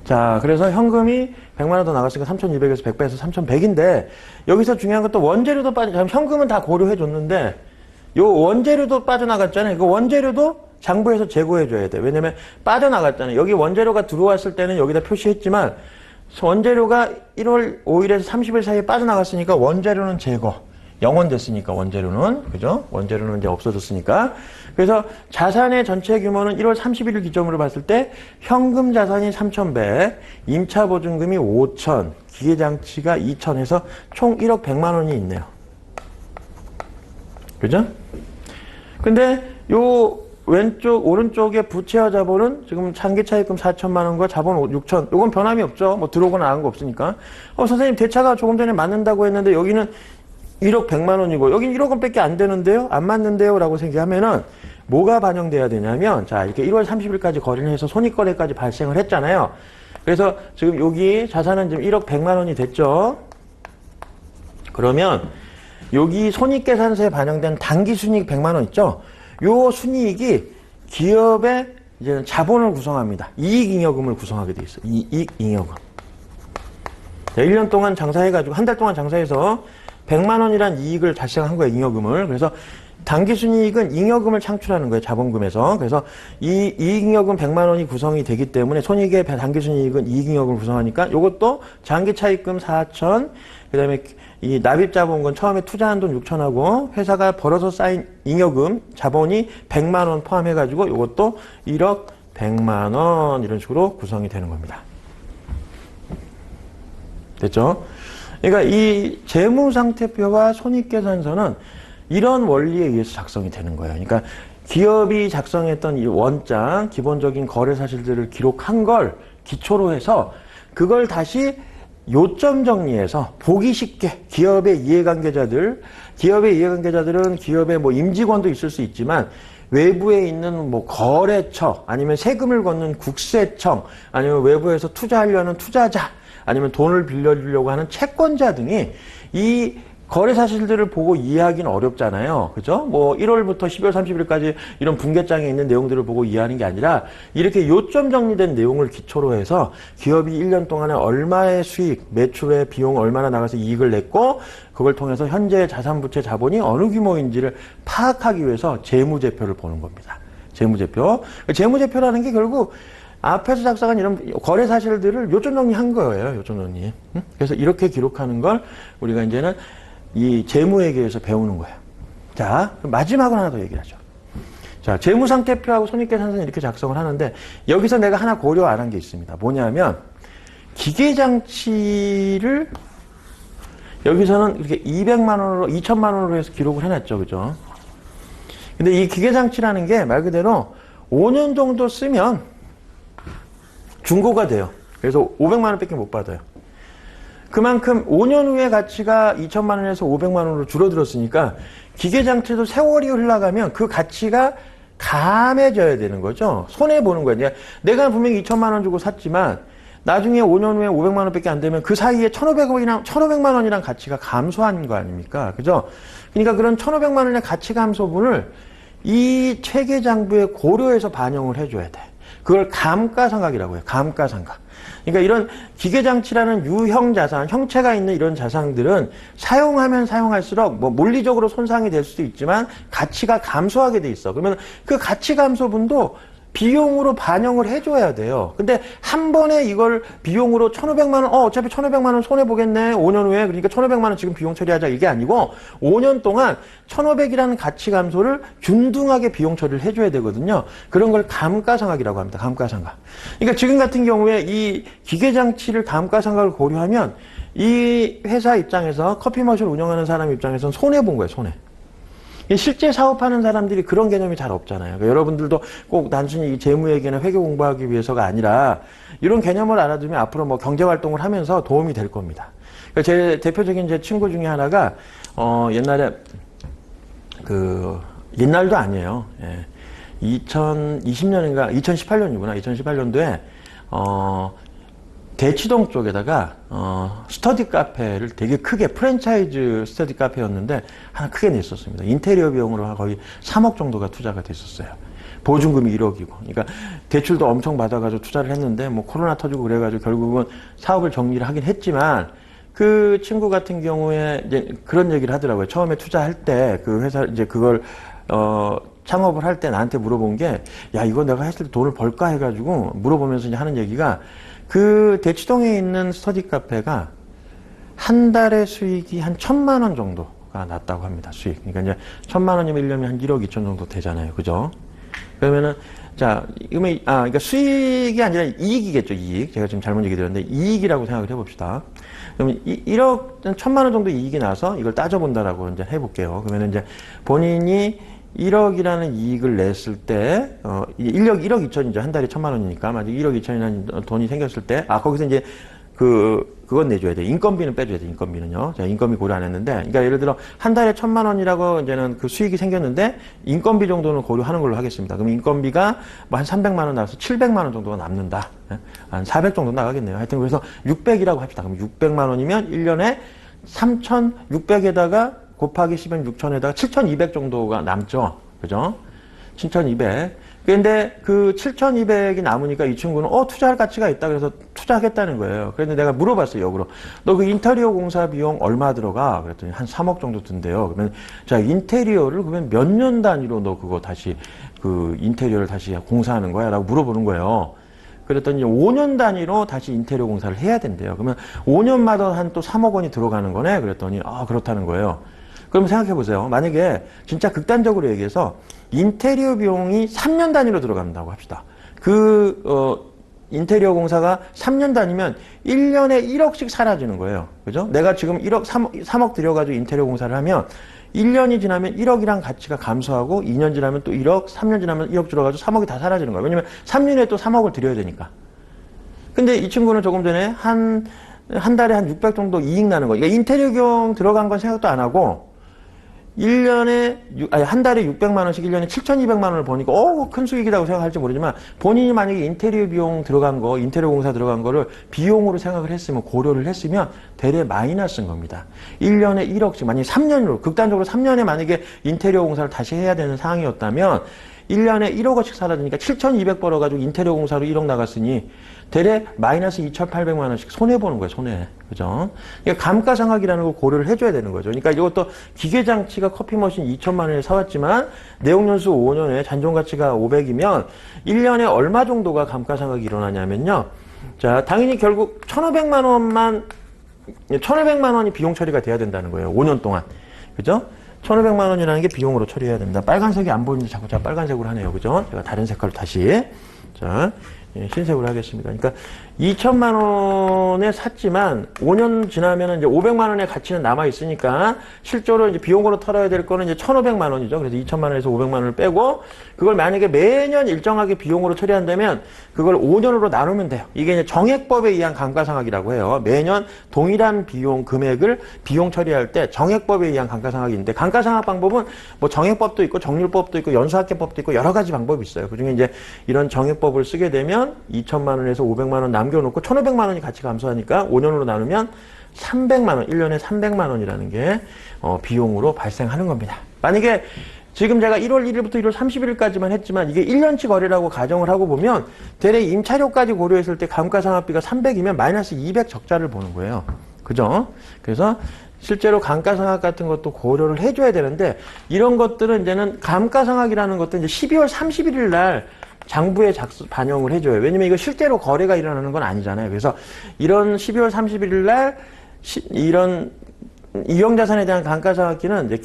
자, 그래서 현금이 100만 원 더 나갔으니까 3,200에서 100 빼서 3,100인데, 여기서 중요한 건 또 원재료도 현금은 다 고려해 줬는데, 요 원재료도 빠져나갔잖아요. 이거 원재료도 장부에서 제고해줘야 돼. 왜냐면 빠져나갔잖아요. 여기 원재료가 들어왔을 때는 여기다 표시했지만, 원재료가 1월 5일에서 30일 사이에 빠져나갔으니까 원재료는 제거. 0원 됐으니까 원재료는. 그죠? 원재료는 이제 없어졌으니까. 그래서 자산의 전체 규모는 1월 31일 기점으로 봤을 때 현금 자산이 3,100, 임차 보증금이 5,000, 기계장치가 2,000 해서 총 1억 100만 원이 있네요. 그죠? 근데 요 왼쪽, 오른쪽에 부채와 자본은 지금 장기차입금 4천만 원과 자본 6천. 요건 변함이 없죠. 뭐 들어오고 나간 거 없으니까. 선생님 대차가 조금 전에 맞는다고 했는데 여기는 1억 100만 원이고 여긴 1억 원밖에 안 되는데요? 안 맞는데요? 라고 생각하면은 뭐가 반영돼야 되냐면 자 이렇게 1월 30일까지 거래를 해서 손익거래까지 발생을 했잖아요. 그래서 지금 여기 자산은 지금 1억 100만 원이 됐죠. 그러면 여기 손익계산서에 반영된 당기순이익 100만 원 있죠? 요 순이익이 기업의 이제 자본을 구성합니다. 이익잉여금을 구성하게 돼 있어요. 이익잉여금. 1년 동안 장사해가지고 한 달 동안 장사해서 100만 원이란 이익을 발생한 거예요. 잉여금을. 그래서 당기순이익은 잉여금을 창출하는 거예요. 자본금에서. 그래서 이 이익잉여금 100만 원이 구성이 되기 때문에 손익의 당기순이익은 이익잉여금을 구성하니까 이것도 장기차입금 4천, 그 다음에 이 납입자본금 처음에 투자한 돈 6천하고 회사가 벌어서 쌓인 잉여금 자본이 100만 원 포함해가지고 이것도 1억 100만 원 이런 식으로 구성이 되는 겁니다. 됐죠? 그러니까 이 재무상태표와 손익계산서는 이런 원리에 의해서 작성이 되는 거예요. 그러니까 기업이 작성했던 이 원장, 기본적인 거래 사실들을 기록한 걸 기초로 해서 그걸 다시 요점 정리해서 보기 쉽게 기업의 이해관계자들은 기업의 뭐 임직원도 있을 수 있지만 외부에 있는 뭐 거래처 아니면 세금을 걷는 국세청 아니면 외부에서 투자하려는 투자자 아니면 돈을 빌려주려고 하는 채권자 등이 이 거래 사실들을 보고 이해하기는 어렵잖아요. 그죠? 뭐 1월부터 12월 30일까지 이런 분계장에 있는 내용들을 보고 이해하는 게 아니라 이렇게 요점 정리된 내용을 기초로 해서 기업이 1년 동안에 얼마의 수익, 매출의 비용 얼마나 나가서 이익을 냈고 그걸 통해서 현재 자산부채 자본이 어느 규모인지를 파악하기 위해서 재무제표를 보는 겁니다. 재무제표. 재무제표라는 게 결국 앞에서 작성한 이런 거래 사실들을 요점 정리한 거예요. 요점 정리. 그래서 이렇게 기록하는 걸 우리가 이제는 이 재무회계에서 배우는 거예요. 자, 마지막으로 하나 더 얘기를 하죠. 자, 재무상태표하고 손익계산서는 이렇게 작성을 하는데 여기서 내가 하나 고려 안 한 게 있습니다. 뭐냐면 기계장치를 여기서는 이렇게 200만 원으로 2천만 원으로 해서 기록을 해놨죠. 그죠? 근데 이 기계장치라는 게 말 그대로 5년 정도 쓰면 중고가 돼요. 그래서 500만 원밖에 못 받아요. 그만큼 5년 후에 가치가 2천만 원에서 500만 원으로 줄어들었으니까 기계장치도 세월이 흘러가면 그 가치가 감해져야 되는 거죠. 손해보는 거예요. 내가 분명히 2천만 원 주고 샀지만 나중에 5년 후에 500만 원밖에 안 되면 그 사이에 1,500만 원이랑 가치가 감소한 거 아닙니까? 그죠? 그러니까 그런 1,500만 원의 가치 감소분을 이 체계장부에 고려해서 반영을 해줘야 돼. 그걸 감가상각이라고 해요. 감가상각. 그러니까 이런 기계장치라는 유형 자산, 형체가 있는 이런 자산들은 사용하면 사용할수록 뭐 물리적으로 손상이 될 수도 있지만 가치가 감소하게 돼 있어. 그러면 그 가치 감소분도 비용으로 반영을 해줘야 돼요. 근데 한 번에 이걸 비용으로 1,500만 원, 어차피 1,500만 원 손해보겠네. 5년 후에. 그러니까 1,500만 원 지금 비용 처리하자. 이게 아니고 5년 동안 1,500이라는 가치 감소를 균등하게 비용 처리를 해줘야 되거든요. 그런 걸 감가상각이라고 합니다. 감가상각. 그러니까 지금 같은 경우에 이 기계장치를 감가상각을 고려하면 이 회사 입장에서 커피머신을 운영하는 사람 입장에서는 손해본 거예요. 손해. 실제 사업하는 사람들이 그런 개념이 잘 없잖아요. 그러니까 여러분들도 꼭 단순히 이 재무회계나 회계 공부하기 위해서가 아니라 이런 개념을 알아두면 앞으로 뭐 경제활동을 하면서 도움이 될 겁니다. 그러니까 제 대표적인 제 친구 중에 하나가 옛날에 옛날도 아니에요. 2020년인가 2018년이구나. 2018년도에 대치동 쪽에다가 스터디 카페를 되게 크게 프랜차이즈 스터디 카페였는데 하나 크게 냈었습니다. 인테리어 비용으로 거의 3억 정도가 투자가 됐었어요. 보증금이 1억이고. 그러니까 대출도 엄청 받아가지고 투자를 했는데 뭐 코로나 터지고 그래가지고 결국은 사업을 정리를 하긴 했지만 그 친구 같은 경우에 이제 그런 얘기를 하더라고요. 처음에 투자할 때 그 회사 이제 그걸 창업을 할 때 나한테 물어본 게 야 이거 내가 했을 때 돈을 벌까 해가지고 물어보면서 이제 하는 얘기가 그 대치동에 있는 스터디 카페가 한 달에 수익이 한 1,000만 원 정도가 났다고 합니다. 수익. 그러니까 이제 1,000만 원이면 1년에 한 1억 2천 정도 되잖아요. 그죠? 그러면은 그러니까 수익이 아니라 이익이겠죠. 이익. 제가 지금 잘못 얘기 드렸는데 이익이라고 생각을 해봅시다. 그러면 1억 1,000만 원 정도 이익이 나서 이걸 따져본다라고 이제 해볼게요. 그러면 이제 본인이 1억이라는 이익을 냈을 때, 1억 2천이죠. 한 달에 1,000만 원이니까. 만약 1억 2천이라는 돈이 생겼을 때, 거기서 이제 그건 내줘야 돼. 인건비는 빼줘야 돼. 인건비는요. 자, 인건비 고려 안 했는데, 그러니까 예를 들어 한 달에 1,000만 원이라고 이제는 그 수익이 생겼는데 인건비 정도는 고려하는 걸로 하겠습니다. 그럼 인건비가 뭐 한 300만 원 나와서 700만 원 정도가 남는다. 한 400 정도 나가겠네요. 하여튼 그래서 600이라고 합시다. 그럼 600만 원이면 1년에 3,600에다가 곱하기 10은 6천에다가 7,200 정도가 남죠. 그죠? 7,200. 근데 그 7,200이 남으니까 이 친구는 투자할 가치가 있다 그래서 투자하겠다는 거예요. 그런데 내가 물어봤어요. 역으로. 너 그 인테리어 공사 비용 얼마 들어가? 그랬더니 한 3억 정도 든대요. 그러면 자, 인테리어를 그러면 몇 년 단위로 너 그거 다시 그 인테리어를 다시 공사하는 거야? 라고 물어보는 거예요. 그랬더니 5년 단위로 다시 인테리어 공사를 해야 된대요. 그러면 5년마다 한 또 3억 원이 들어가는 거네? 그랬더니 그렇다는 거예요. 그럼 생각해 보세요. 만약에 진짜 극단적으로 얘기해서 인테리어 비용이 3년 단위로 들어간다고 합시다. 인테리어 공사가 3년 단위면 1년에 1억씩 사라지는 거예요. 그죠? 내가 지금 3억 들여가지고 인테리어 공사를 하면 1년이 지나면 1억이랑 가치가 감소하고 2년 지나면 또 1억, 3년 지나면 1억 들어가지고 3억이 다 사라지는 거예요. 왜냐면 3년에 또 3억을 들여야 되니까. 근데 이 친구는 조금 전에 한 달에 한 600 정도 이익 나는 거예요. 그러니까 인테리어 비용 들어간 건 생각도 안 하고 한 달에 600만 원씩 1년에 7,200만 원을 버니까 큰 수익이라고 생각할지 모르지만 본인이 만약에 인테리어 비용 들어간 거, 인테리어 공사 들어간 거를 비용으로 생각을 했으면 고려를 했으면 대래 마이너스인 겁니다. 1년에 1억씩 만약에 3년으로 극단적으로 3년에 만약에 인테리어 공사를 다시 해야 되는 상황이었다면 1년에 1억 원씩 사라지니까 7,200 벌어가지고 인테리어 공사로 1억 나갔으니 대략 마이너스 2,800만 원씩 손해보는 거예요, 손해. 그죠? 그러니까 감가상각이라는 걸 고려를 해줘야 되는 거죠. 그러니까 이것도 기계장치가 커피머신 2천만 원에 사왔지만 내용연수 5년에 잔존가치가 500이면 1년에 얼마 정도가 감가상각이 일어나냐면요. 자, 당연히 결국 1,500만 원이 비용 처리가 돼야 된다는 거예요. 5년 동안. 그죠? 1,500만 원이라는 게 비용으로 처리해야 됩니다. 빨간색이 안 보이는데 자꾸 제가 빨간색으로 하네요. 그죠? 제가 다른 색깔로 다시. 자, 예, 신세후를 하겠습니다. 그러니까 2천만 원에 샀지만 5년 지나면 이제 500만 원의 가치는 남아 있으니까 실제로 이제 비용으로 털어야 될 거는 이제 1,500만 원이죠. 그래서 2천만 원에서 500만 원을 빼고 그걸 만약에 매년 일정하게 비용으로 처리한다면 그걸 5년으로 나누면 돼요. 이게 이제 정액법에 의한 감가상각이라고 해요. 매년 동일한 비용 금액을 비용 처리할 때 정액법에 의한 감가상각이 있는데 감가상각 방법은 뭐 정액법도 있고 정률법도 있고 연수학계법도 있고 여러 가지 방법이 있어요. 그중에 이제 이런 정액법을 쓰게 되면 2천만 원에서 500만 원 남겨놓고 1,500만 원이 같이 감소하니까 5년으로 나누면 300만 원, 1년에 300만 원이라는 게 비용으로 발생하는 겁니다. 만약에 지금 제가 1월 1일부터 1월 31일까지만 했지만 이게 1년치 거래라고 가정을 하고 보면 대략 임차료까지 고려했을 때 감가상각비가 300이면 마이너스 200 적자를 보는 거예요. 그죠? 그래서 실제로 감가상각 같은 것도 고려를 해줘야 되는데 이런 것들은 이제는 감가상각이라는 것도 이제 12월 31일 날 장부에 반영을 해줘요. 왜냐면 이거 실제로 거래가 일어나는 건 아니잖아요. 그래서 이런 12월 31일 날 이런 유형자산에 대한 감가상각기는 이제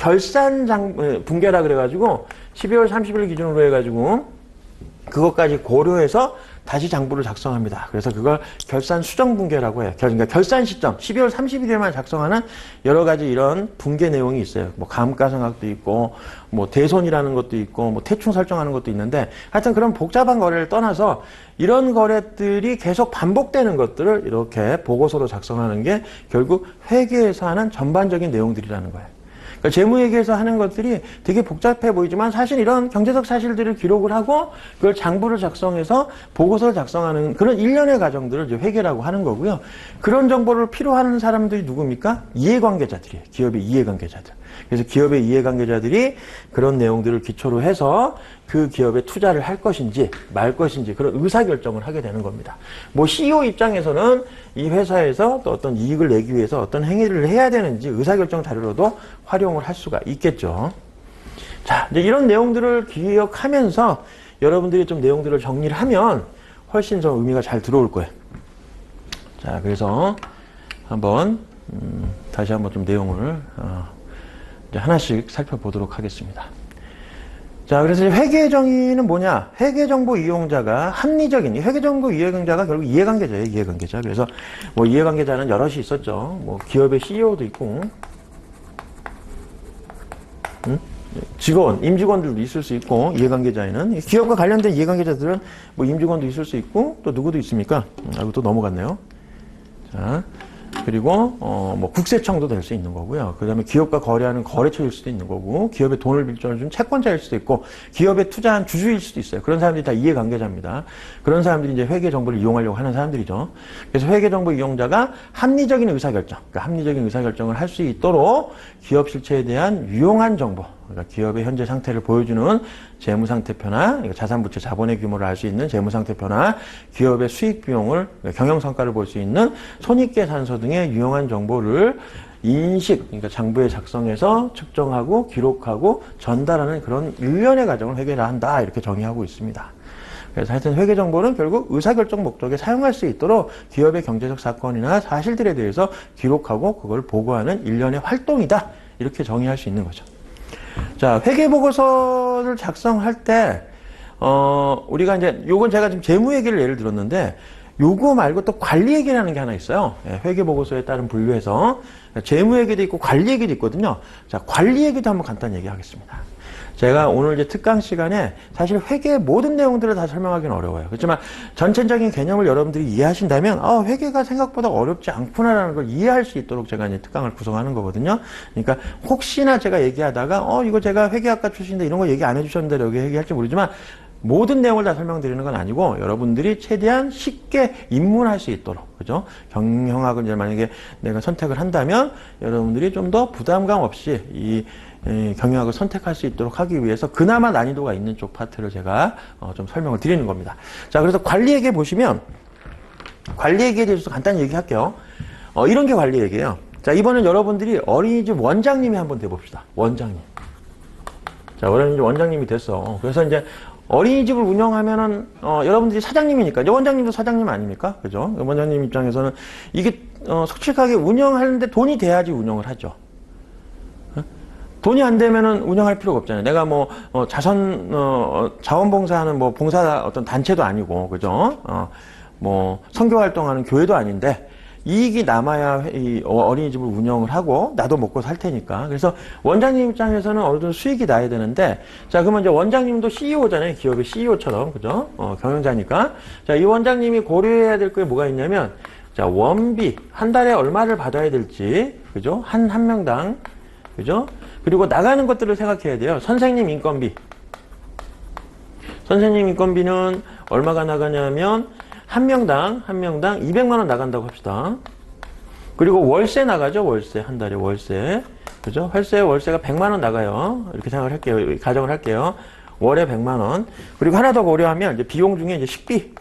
분계라 그래가지고 12월 30일 기준으로 해가지고 그것까지 고려해서 다시 장부를 작성합니다. 그래서 그걸 결산 수정 분계라고 해요. 그러니까 결산 시점 12월 30일에만 작성하는 여러 가지 이런 분계 내용이 있어요. 뭐 감가상각도 있고 뭐 대손이라는 것도 있고 뭐 대충 설정하는 것도 있는데 하여튼 그런 복잡한 거래를 떠나서 이런 거래들이 계속 반복되는 것들을 이렇게 보고서로 작성하는 게 결국 회계에서 하는 전반적인 내용들이라는 거예요. 그러니까 재무회계에서 하는 것들이 되게 복잡해 보이지만 사실 이런 경제적 사실들을 기록을 하고 그걸 장부를 작성해서 보고서를 작성하는 그런 일련의 과정들을 이제 회계라고 하는 거고요. 그런 정보를 필요하는 사람들이 누굽니까? 이해관계자들이에요. 기업의 이해관계자들. 그래서 기업의 이해관계자들이 그런 내용들을 기초로 해서 그 기업에 투자를 할 것인지 말 것인지 그런 의사결정을 하게 되는 겁니다. 뭐 CEO 입장에서는 이 회사에서 또 어떤 이익을 내기 위해서 어떤 행위를 해야 되는지 의사결정 자료로도 활용을 할 수가 있겠죠. 자, 이제 이런 내용들을 기억하면서 여러분들이 좀 내용들을 정리를 하면 훨씬 좀 의미가 잘 들어올 거예요. 자, 그래서 한번 다시 한번 좀 내용을 이제 하나씩 살펴보도록 하겠습니다. 자, 그래서 회계 정의는 뭐냐? 회계정보 이용자가 합리적인, 회계정보 이용자가 결국 이해관계자예요, 이해관계자. 그래서 뭐 이해관계자는 여럿이 있었죠. 뭐 기업의 CEO도 있고, 직원, 임직원들도 있을 수 있고, 이해관계자에는. 기업과 관련된 이해관계자들은 뭐 임직원도 있을 수 있고, 또 누구도 있습니까? 이거 또 넘어갔네요. 자. 그리고 뭐 국세청도 될 수 있는 거고요. 그다음에 기업과 거래하는 거래처일 수도 있는 거고, 기업에 돈을 빌려준 채권자일 수도 있고, 기업에 투자한 주주일 수도 있어요. 그런 사람들이 다 이해관계자입니다. 그런 사람들이 이제 회계 정보를 이용하려고 하는 사람들이죠. 그래서 회계 정보 이용자가 합리적인 의사결정, 그러니까 합리적인 의사결정을 할 수 있도록 기업 실체에 대한 유용한 정보, 그러니까 기업의 현재 상태를 보여주는 재무상태표나 자산부채 자본의 규모를 알 수 있는 재무상태표나 기업의 수익 비용을 경영성과를 볼 수 있는 손익계산서 등의 유용한 정보를 인식, 그러니까 장부에 작성해서 측정하고 기록하고 전달하는 그런 일련의 과정을 회계라 한다, 이렇게 정의하고 있습니다. 그래서 하여튼 회계정보는 결국 의사결정 목적에 사용할 수 있도록 기업의 경제적 사건이나 사실들에 대해서 기록하고 그걸 보고하는 일련의 활동이다, 이렇게 정의할 수 있는 거죠. 자, 회계보고서를 작성할 때, 우리가 이제, 요건 제가 지금 재무회계를 예를 들었는데, 요거 말고 또 관리회계라는 게 하나 있어요. 회계보고서에 따른 분류해서. 재무회계도 있고 관리회계도 있거든요. 자, 관리회계도 한번 간단히 얘기하겠습니다. 제가 오늘 이제 특강 시간에 사실 회계의 모든 내용들을 다 설명하기는 어려워요. 그렇지만 전체적인 개념을 여러분들이 이해하신다면 회계가 생각보다 어렵지 않구나라는 걸 이해할 수 있도록 제가 이제 특강을 구성하는 거거든요. 그러니까 혹시나 제가 얘기하다가 이거 제가 회계학과 출신인데 이런 거 얘기 안 해주셨는데 여기 얘기할지 모르지만 모든 내용을 다 설명드리는 건 아니고 여러분들이 최대한 쉽게 입문할 수 있도록, 그죠? 경영학을 이제 만약에 내가 선택을 한다면 여러분들이 좀 더 부담감 없이 이 경영학을 선택할 수 있도록 하기 위해서 그나마 난이도가 있는 쪽 파트를 제가 좀 설명을 드리는 겁니다. 자, 그래서 관리회계 보시면 관리회계에 대해서 간단히 얘기할게요. 이런 게 관리회계예요. 자, 이번엔 여러분들이 어린이집 원장님이 한번 돼봅시다. 원장님. 자, 어린이집 원장님이 됐어. 그래서 이제 어린이집을 운영하면은 여러분들이 사장님이니까 이제 원장님도 사장님 아닙니까? 그죠? 원장님 입장에서는 이게 솔직하게 운영하는데 돈이 돼야지 운영을 하죠. 돈이 안 되면은 운영할 필요가 없잖아요. 내가 뭐, 자원봉사하는 뭐, 봉사 어떤 단체도 아니고, 그죠? 뭐, 선교활동하는 교회도 아닌데, 이익이 남아야 이 어린이집을 운영을 하고, 나도 먹고 살 테니까. 그래서 원장님 입장에서는 어느 정도 수익이 나야 되는데, 자, 그러면 이제 원장님도 CEO잖아요. 기업의 CEO처럼, 그죠? 경영자니까. 자, 이 원장님이 고려해야 될 게 뭐가 있냐면, 자, 원비, 한 달에 얼마를 받아야 될지, 그죠? 한 명당, 그죠? 그리고 나가는 것들을 생각해야 돼요. 선생님 인건비. 선생님 인건비는 얼마가 나가냐면, 한 명당 200만 원 나간다고 합시다. 그리고 월세 나가죠, 월세. 한 달에 월세. 그죠? 월세가 100만 원 나가요. 이렇게 생각을 할게요. 가정을 할게요. 월에 100만 원. 그리고 하나 더 고려하면, 이제 비용 중에 이제 식비.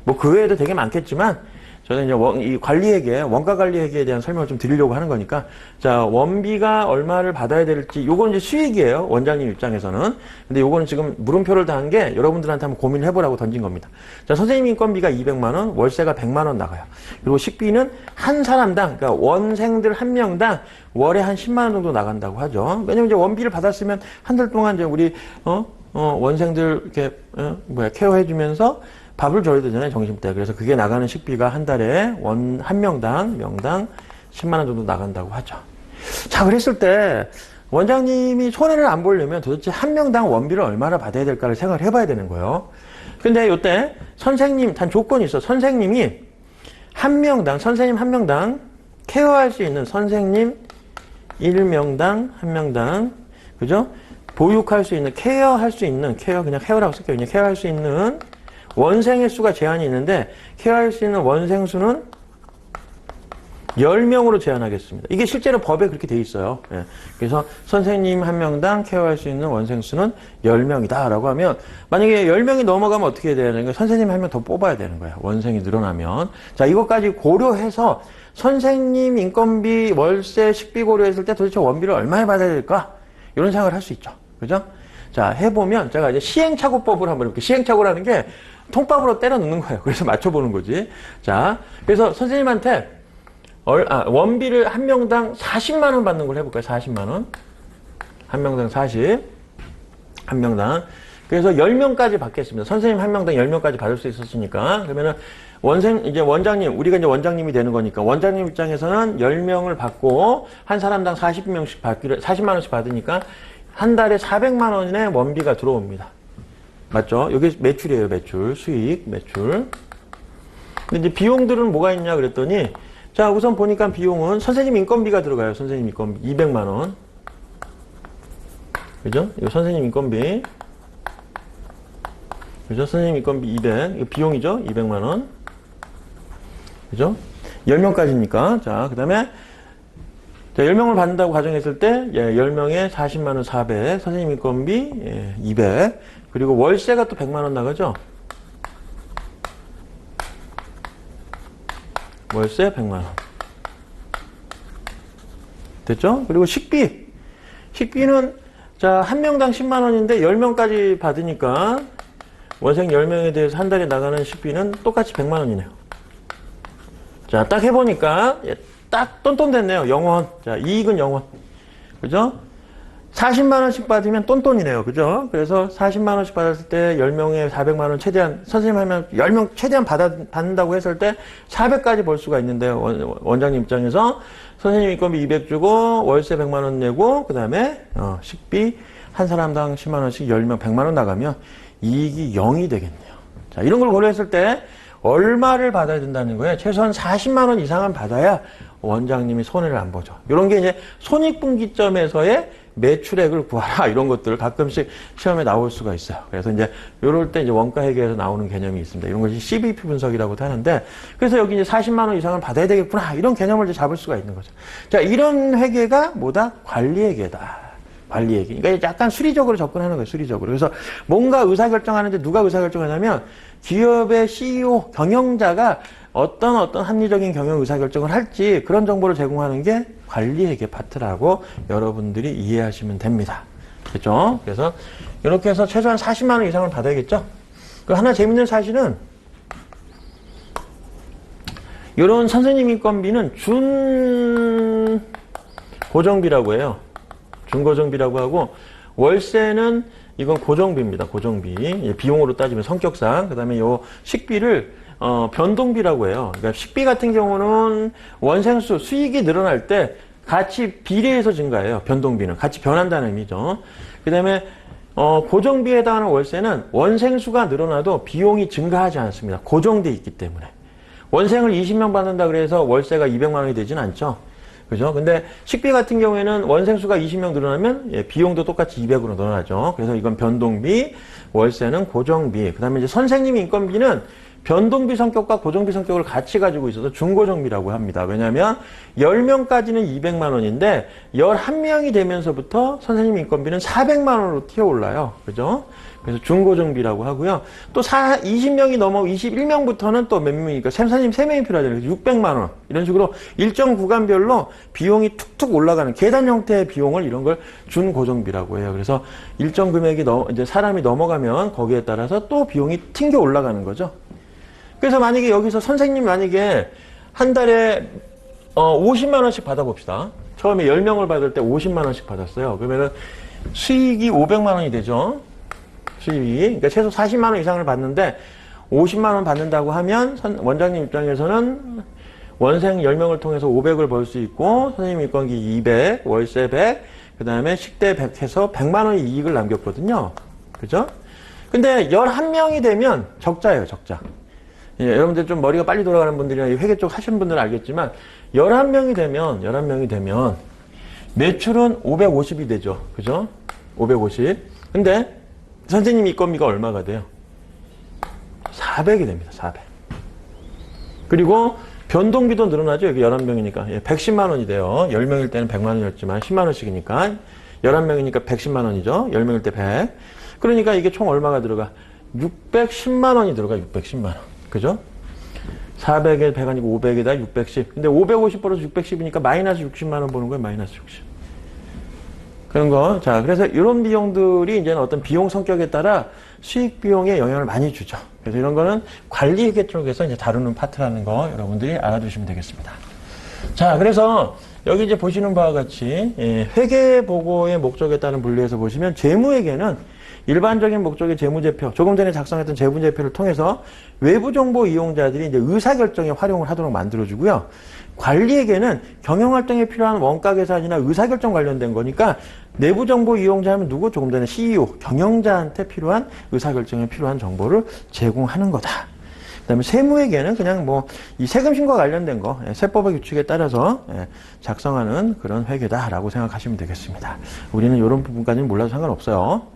뭐 그 외에도 되게 많겠지만, 저는 이제 이 관리회계, 원가 관리회계에 대한 설명을 좀 드리려고 하는 거니까, 자, 원비가 얼마를 받아야 될지, 요건 이제 수익이에요. 원장님 입장에서는. 근데 요거는 지금 물음표를 다 한 게 여러분들한테 한번 고민을 해보라고 던진 겁니다. 자, 선생님 인건비가 200만 원, 월세가 100만 원 나가요. 그리고 식비는 한 사람당, 그러니까 원생들 한 명당 월에 한 10만 원 정도 나간다고 하죠. 왜냐면 이제 원비를 받았으면 한 달 동안 이제 우리, 원생들 이렇게, 케어해주면서 밥을 줘야 되잖아요, 점심때. 그래서 그게 나가는 식비가 한 달에 한 명당 10만 원 정도 나간다고 하죠. 자, 그랬을 때 원장님이 손해를 안 보려면 도대체 한 명당 원비를 얼마나 받아야 될까를 생각을 해봐야 되는 거예요. 근데 요때 선생님, 단 조건이 있어. 선생님 한 명당 케어할 수 있는 선생님 1명당 한 명당, 그죠? 보육할 수 있는, 케어할 수 있는, 그냥 케어라고 쓸게요. 그냥 케어할 수 있는 원생의 수가 제한이 있는데, 케어할 수 있는 원생 수는 10명으로 제한하겠습니다. 이게 실제로 법에 그렇게 돼 있어요. 예. 그래서 선생님 한 명당 케어할 수 있는 원생 수는 10명이다 라고 하면, 만약에 10명이 넘어가면 어떻게 해야 되는 거예요? 선생님 한 명 더 뽑아야 되는 거예요. 원생이 늘어나면. 자, 이것까지 고려해서 선생님 인건비, 월세, 식비 고려했을 때 도대체 원비를 얼마에 받아야 될까? 이런 생각을 할 수 있죠. 그죠? 자, 해보면 제가 이제 시행착오법을 한번 해볼게요. 시행착오라는 게 통밥으로 때려 넣는 거예요. 그래서 맞춰보는 거지. 자, 그래서 선생님한테 원비를 한 명당 40만 원 받는 걸 해볼까요? 40만 원. 한 명당 40. 한 명당. 그래서 10명까지 받겠습니다. 선생님 한 명당 10명까지 받을 수 있었으니까. 그러면은 이제 원장님, 우리가 이제 원장님이 되는 거니까 원장님 입장에서는 10명을 받고 한 사람당 40만 원씩 받으니까 한 달에 400만 원의 원비가 들어옵니다. 맞죠? 이게 매출이에요, 매출. 수익, 매출. 근데 이제 비용들은 뭐가 있냐 그랬더니, 자, 우선 보니까 비용은 선생님 인건비가 들어가요. 선생님 인건비. 200만 원. 그죠? 이거 선생님 인건비. 그죠? 선생님 인건비 200. 이거 비용이죠? 200만 원. 그죠? 10명까지니까. 자, 그 다음에, 자, 10명을 받는다고 가정했을 때, 10명에 40만 원 400. 선생님 인건비 200. 그리고 월세가 또 100만 원 나가죠? 월세 100만 원. 됐죠? 그리고 식비. 식비는, 자, 한 명당 10만 원인데 10명까지 받으니까 원생 10명에 대해서 한 달에 나가는 식비는 똑같이 100만 원이네요. 자, 딱 해보니까, 딱 똔똔 됐네요. 0원. 자, 이익은 0원. 그죠? 40만 원씩 받으면 똔똔이네요. 그죠? 그래서 40만 원씩 받았을 때 10명에 400만 원 최대한, 선생님 하면 10명 최대한 받는다고 했을 때 400까지 벌 수가 있는데요. 원장님 입장에서 선생님 인건비 200 주고 월세 100만 원 내고 그다음에 식비 한 사람당 10만 원씩 10명 100만 원 나가면 이익이 0이 되겠네요. 자, 이런 걸 고려했을 때 얼마를 받아야 된다는 거예요? 최소한 40만 원 이상은 받아야 원장님이 손해를 안 보죠. 이런 게 이제 손익분기점에서의 매출액을 구하라 이런 것들을 가끔씩 시험에 나올 수가 있어요. 그래서 이제 이럴 때 이제 원가회계에서 나오는 개념이 있습니다. 이런 것이 CVP 분석이라고도 하는데, 그래서 여기 이제 40만 원 이상을 받아야 되겠구나 이런 개념을 이제 잡을 수가 있는 거죠. 자, 이런 회계가 뭐다? 관리회계다. 관리회계. 그러니까 약간 수리적으로 접근하는 거예요. 수리적으로. 그래서 뭔가 의사결정하는데 누가 의사결정하냐면 기업의 CEO, 경영자가 어떤 합리적인 경영 의사결정을 할지 그런 정보를 제공하는 게 관리회계 파트라고 여러분들이 이해하시면 됩니다. 그렇죠? 그래서 이렇게 해서 최소한 40만 원 이상을 받아야겠죠? 그 하나 재밌는 사실은 이런 선생님 인건비는 준 고정비라고 해요. 중고정비라고 하고, 월세는 이건 고정비입니다. 고정비. 비용으로 따지면 성격상. 그 다음에 요 식비를 변동비라고 해요. 그러니까 식비 같은 경우는 원생수, 수익이 늘어날 때 같이 비례해서 증가해요. 변동비는. 같이 변한다는 의미죠. 그 다음에 고정비에 해당하는 월세는 원생수가 늘어나도 비용이 증가하지 않습니다. 고정돼 있기 때문에. 원생을 20명 받는다 그래서 월세가 200만 원이 되진 않죠. 그죠? 근데 식비 같은 경우에는 원생수가 20명 늘어나면 비용도 똑같이 200으로 늘어나죠. 그래서 이건 변동비, 월세는 고정비. 그 다음에 이제 선생님 인건비는 변동비 성격과 고정비 성격을 같이 가지고 있어서 중고정비라고 합니다. 왜냐하면 10명까지는 200만 원인데 11명이 되면서부터 선생님 인건비는 400만 원으로 튀어올라요. 그죠? 그래서 중고정비라고 하고요. 또 20명이 넘어 21명부터는 또 몇 명이니까 선생님 3명이 필요하잖아요. 600만 원. 이런 식으로 일정 구간별로 비용이 툭툭 올라가는 계단 형태의 비용을 이런 걸 준고정비라고 해요. 그래서 일정 금액이 이제 사람이 넘어가면 거기에 따라서 또 비용이 튕겨 올라가는 거죠. 그래서 만약에 여기서 선생님 만약에 한 달에 50만 원씩 받아봅시다. 처음에 10명을 받을 때 50만 원씩 받았어요. 그러면은 수익이 500만 원이 되죠. 수익이. 그러니까 최소 40만 원 이상을 받는데 50만 원 받는다고 하면 원장님 입장에서는 원생 10명을 통해서 500을 벌 수 있고 선생님 인건비 200, 월세 100, 그 다음에 식대 100 해서 100만 원의 이익을 남겼거든요. 그죠? 근데 11명이 되면 적자예요, 적자. 예, 여러분들 좀 머리가 빨리 돌아가는 분들이나 회계 쪽 하시는 분들은 알겠지만 11명이 되면 매출은 550이 되죠. 그죠? 550. 근데 선생님 인건비가 얼마가 돼요? 400이 됩니다. 400. 그리고 변동비도 늘어나죠. 여기 11명이니까. 예, 110만 원이 돼요. 10명일 때는 100만 원이었지만 10만 원씩이니까 11명이니까 110만 원이죠. 10명일 때 100. 그러니까 이게 총 얼마가 들어가? 610만 원이 들어가. 610만 원. 그죠? 400에 100 아니고 500에다 610. 근데 550 벌어서 610이니까 마이너스 60만 원 버는 거예요. 마이너스 60. 그런 거. 자, 그래서 이런 비용들이 이제는 어떤 비용 성격에 따라 수익 비용에 영향을 많이 주죠. 그래서 이런 거는 관리회계 쪽에서 이제 다루는 파트라는 거 여러분들이 알아두시면 되겠습니다. 자, 그래서 여기 이제 보시는 바와 같이 회계 보고의 목적에 따른 분류에서 보시면 재무회계는 일반적인 목적의 재무제표, 조금 전에 작성했던 재무제표를 통해서 외부 정보 이용자들이 이제 의사결정에 활용을 하도록 만들어주고요. 관리회계는 경영활동에 필요한 원가계산이나 의사결정 관련된 거니까 내부 정보 이용자 하면 누구? 조금 전에 CEO, 경영자한테 필요한 의사결정에 필요한 정보를 제공하는 거다. 그 다음에 세무회계는 그냥 뭐 이 세금신고와 관련된 거, 세법의 규칙에 따라서 작성하는 그런 회계다라고 생각하시면 되겠습니다. 우리는 이런 부분까지는 몰라도 상관없어요.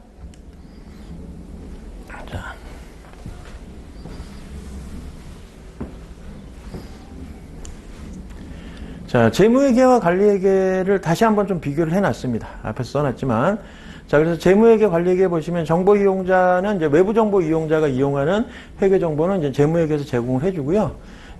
자, 재무회계와 관리회계를 다시 한번 좀 비교를 해놨습니다. 앞에서 써놨지만. 자, 그래서 재무회계, 관리회계 보시면 정보 이용자는 이제 외부 정보 이용자가 이용하는 회계 정보는 이제 재무회계에서 제공을 해주고요.